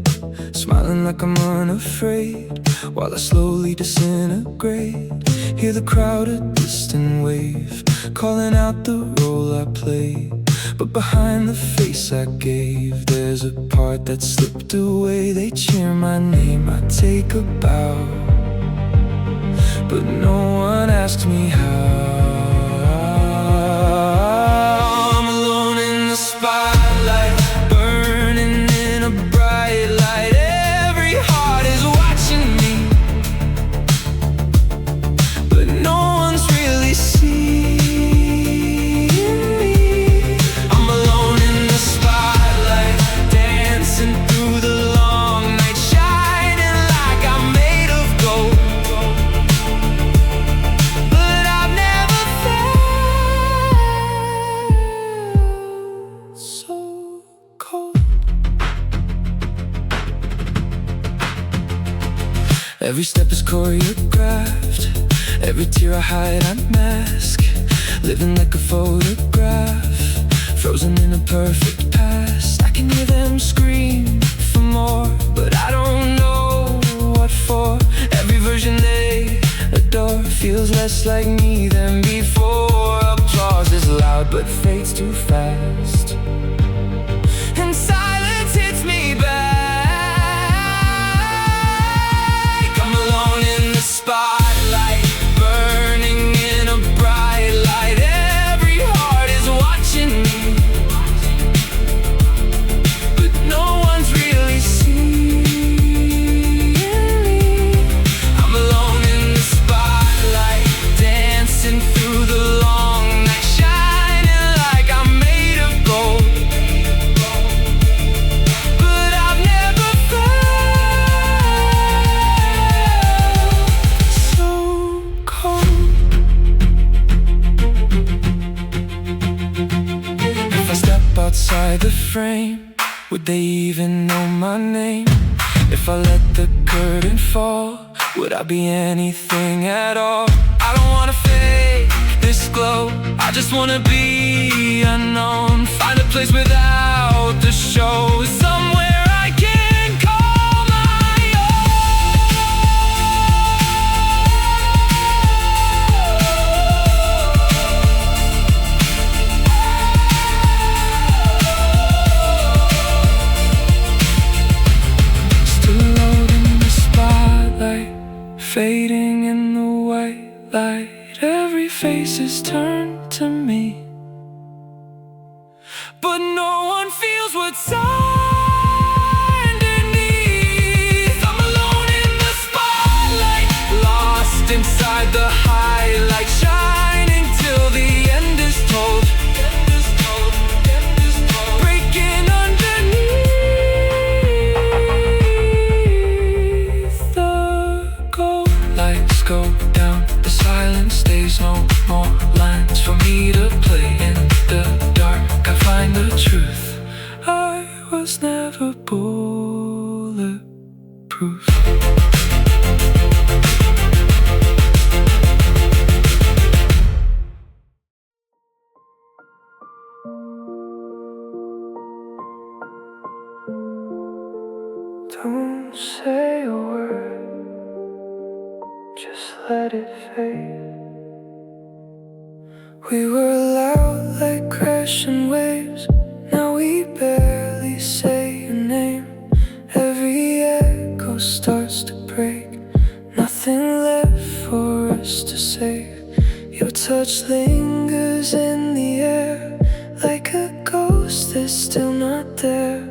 smiling like I'm unafraid, while I slowly disintegrate. Hear the crowd a distant wave, calling out the role I played. But behind the face I gave, there's a part that slipped away. They cheer my name, I take a bow, but no one asks me how. I'm alone in the spotlight, burning in a bright light. Every heart is watching me, but no one's really seeing me. I'm alone in the spotlight, Every step is choreographed. Every tear I hide, I mask. Living like a photograph, frozen in a perfect past. I can hear them scream for more, but I don't know what for. Every version they adore feels less like me than before. Applause is loud but fades too fast, and silence hits me back. I'm alone in the spotlight, burning in a bright light. Every heart is watching me, but no one's really seeing me. I'm alone in the spotlight, dancing through the long night, shining like I'm made of gold. But I've never felt so cold. If I step outside the frame, would they even know my name? If I let the curtain fall, would I be anything at all? I don't wanna fake this glow, I just wanna be unknown. Find a place without the show, somewhere I can call my own. Still alone in the spotlight, fading in the white light. Every face is turned to me, but no one feels what's underneath. I'm alone in the spotlight, lost inside the highlight, shining till the end is told. Breaking underneath the gold. Lights go down, the silence stays, no more lines for me to play. In the dark I find the truth, I was never bulletproof. Don't say a word, just let it fade. We were loud like crashing waves, now we barely say your name. Every echo starts to break, nothing left for us to save. Your touch lingers in the air, like a ghost that's still not there.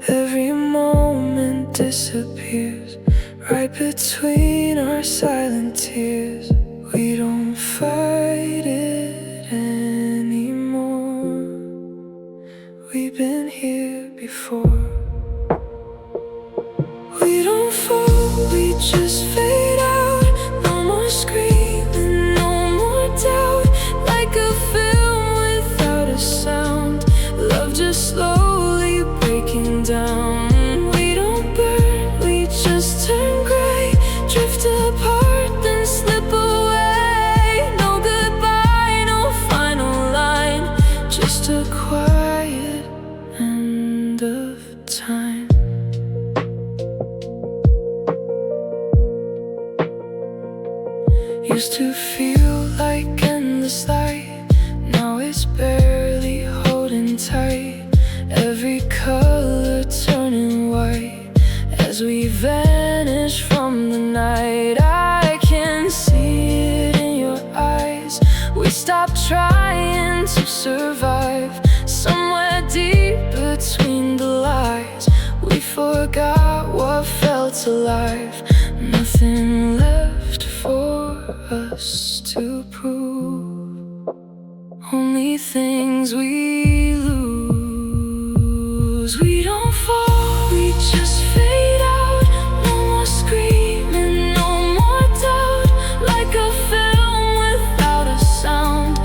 Every moment disappears, right between our silent tears. We don't fight it anymore, we've been here before. We don't fall, we just fade out. No more screaming, no more doubt. Like a film without a sound, love just slowly breaking down. We don't burn, we just turn gray, drift apart, then slip away. No goodbye, no final line, just a quiet end of time. Used to feel like endless light, now it's barely holding tight. Every color turning white as we vanish from the night. I can see it in your eyes, we stopped trying to survive. Somewhere deep between the lies, we forgot what felt alive. Nothing left for us to prove, only things we lose. We don't fall, we just fade out. No more screaming, no more doubt. Like a film without a sound,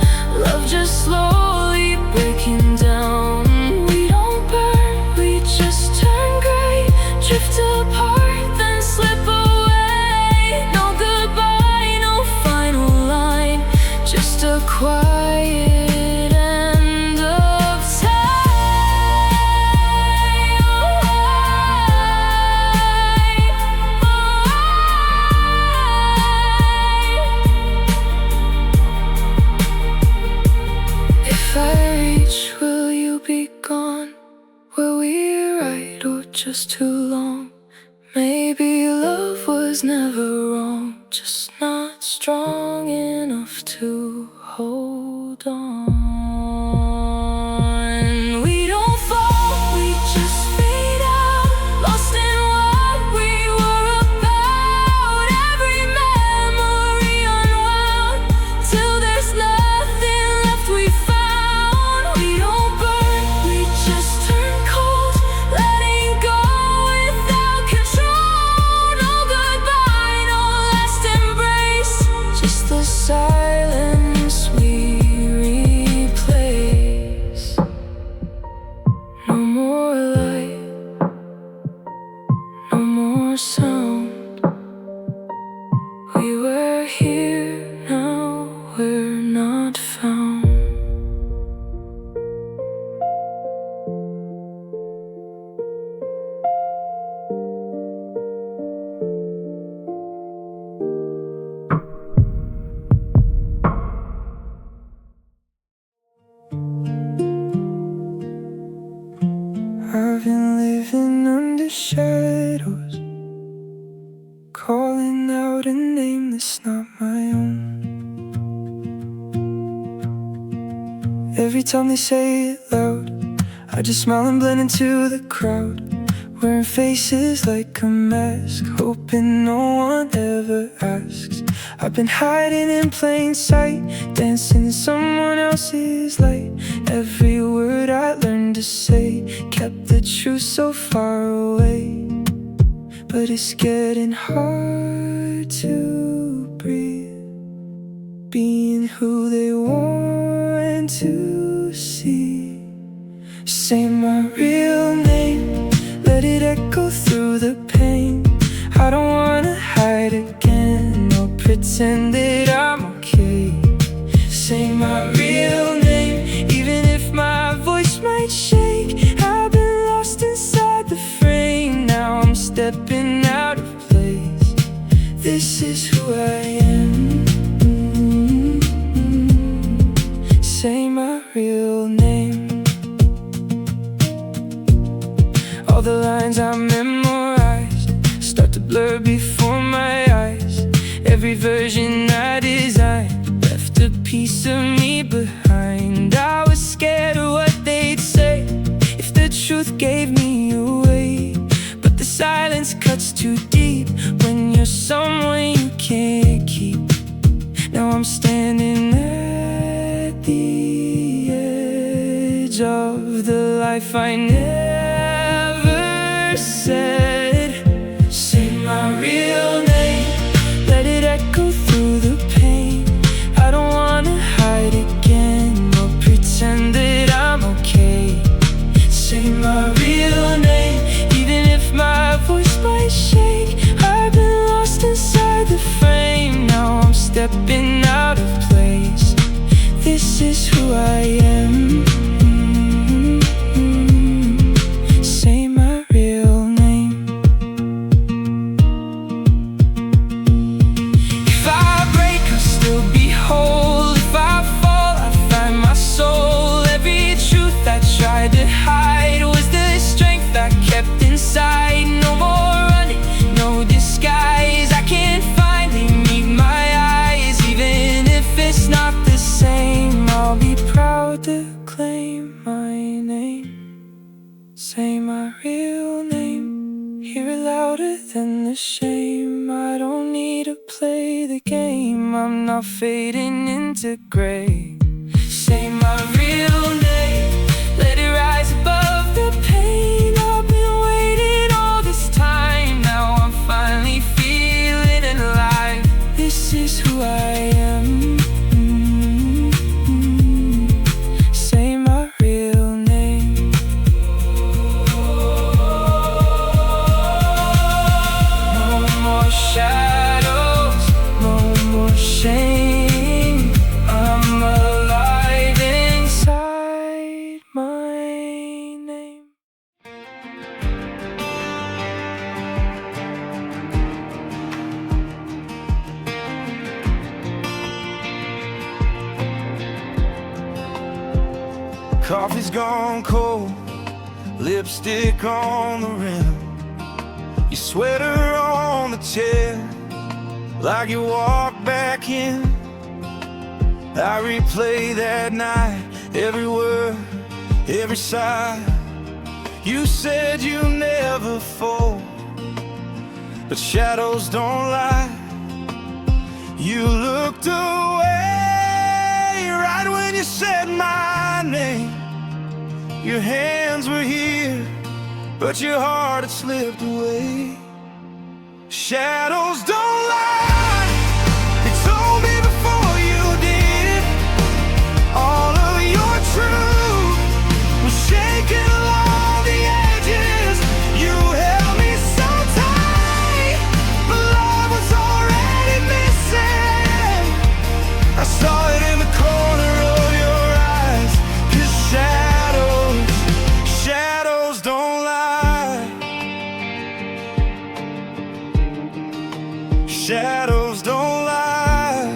love just slowly breaking down. We don't burn, we just turn gray, drift apart, then slip away. If I reach, will you be gone? Were we right or just too long? Maybe love was never wrong, just not strong enough to hold on. We don't fall, we just fade out, lost in what we were about. Every memory unwound, till there's nothing left we found. We don't burn, we just turn cold, letting go without control. No goodbye, no last embrace, just the silence we replace. No more light, no more sound. We were here, now we're not found. I've been living under shadows, calling out a name that's not my own. Every time they say it loud, I just smile and blend into the crowd, wearing faces like a mask, hoping no one ever asks. I've been hiding in plain sight, dancing in someone else's light. Every word I learned to say kept the truth so far away. But it's getting hard to breathe, being who they want to see. Say my real name, let it echo through the pain. I don't wanna hide again or pretend that I'm okay. Say my real name, even if my voice might shake. I've been lost inside the frame, now I'm stepping out of place. This is who I am. Say my real name. All the lines I memorized start to blur before my eyes. Every version I designed left a piece of me behind. I was scared of what they'd say if the truth gave me away. But the silence cuts too deep when you're someone you can't keep. Now I'm standing at the edge of the life I never said. Say my real name, let it echo through the pain. I don't wanna hide again or pretend that I'm okay. Say my real name, even if my voice might shake. I've been lost inside the frame, now I'm stepping out of place. This is who I am. Say my real name. If I break, I'll still be whole. If I fall, I find my soul. Every truth I tried to hide was the strength I kept inside. No more running, no disguise. I can finally meet my eyes. Even if it's not the same, I'll be proud to claim my name. Say my real name, hear it louder than the shame. I don't need to play the game, I'm not fading into gray. Say my real name, let it rise above the pain. I've been waiting all this time, now I'm finally feeling alive. This is who I am. Say my real name. No more shadows, no more shame. I'm alive inside. Coffee's gone cold, lipstick on the rim, your sweater on the chair, like you walked back in. I replay that night, every word, every sigh. You said you never fall, but shadows don't lie. You looked away right when you said my name. Your hands were here, but your heart had slipped away. Shadows don't lie, they told me before you did. All of your truth was shaking along the edges. You held me so tight, but love was already missing. I saw it in the corner of your eyes, 'cause shadows don't lie. Shadows don't lie.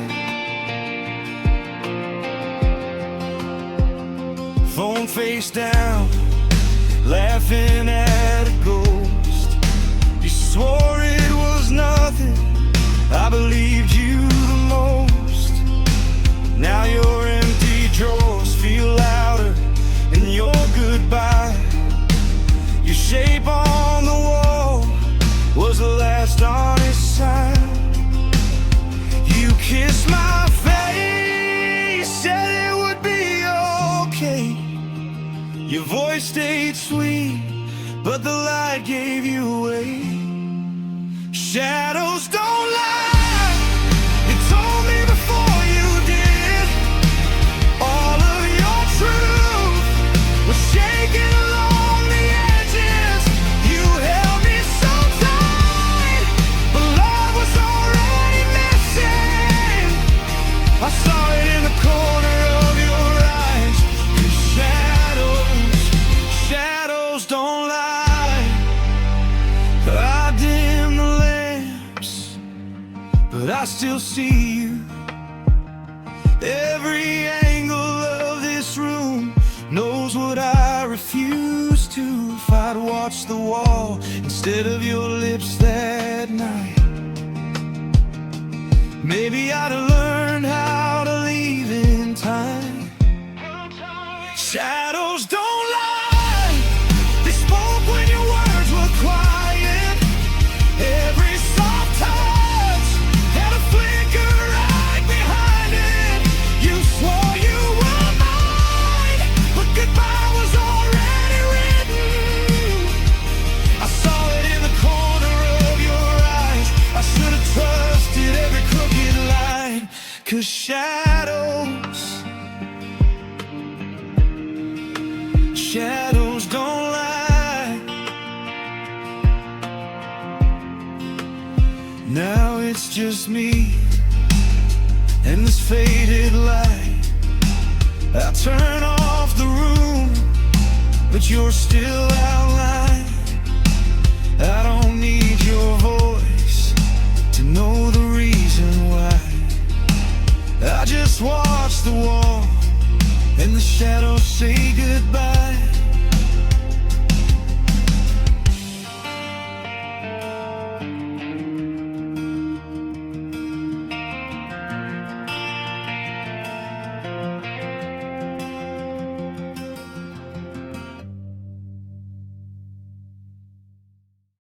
Phone face down, laughing at a ghost. You swore it was nothing, I believed you the most. Now your empty drawers feel louder in your goodbye. Your shape on the wall was the last honest sign. You kissed my face, said it would be okay. Your voice stayed sweet, but the light gave you away. Shadows don't lie, you told me before you did. All of your truth was shaking along the edges. You held me so tight, but love was already missing. I saw it in the corner of your eyes, 'cause shadows don't lie. I dim the lamps, but I still see you. Every angle of this room knows what I refuse to. If I'd watched the wall instead of your lips that night, maybe I'd have learned how to leave in time. Shadows don't lie, they spoke when your words were quiet. Every soft touch had a flicker right behind it. You swore you were mine, but goodbye was already written. I saw it in the corner of your eyes. I should have trusted every crooked line, 'cause shadows don't lie. Now it's just me and this faded light. I turn off the room, but you're still outlined. I don't need your voice to know the reason why. I just watch the wall and the shadows say goodbye.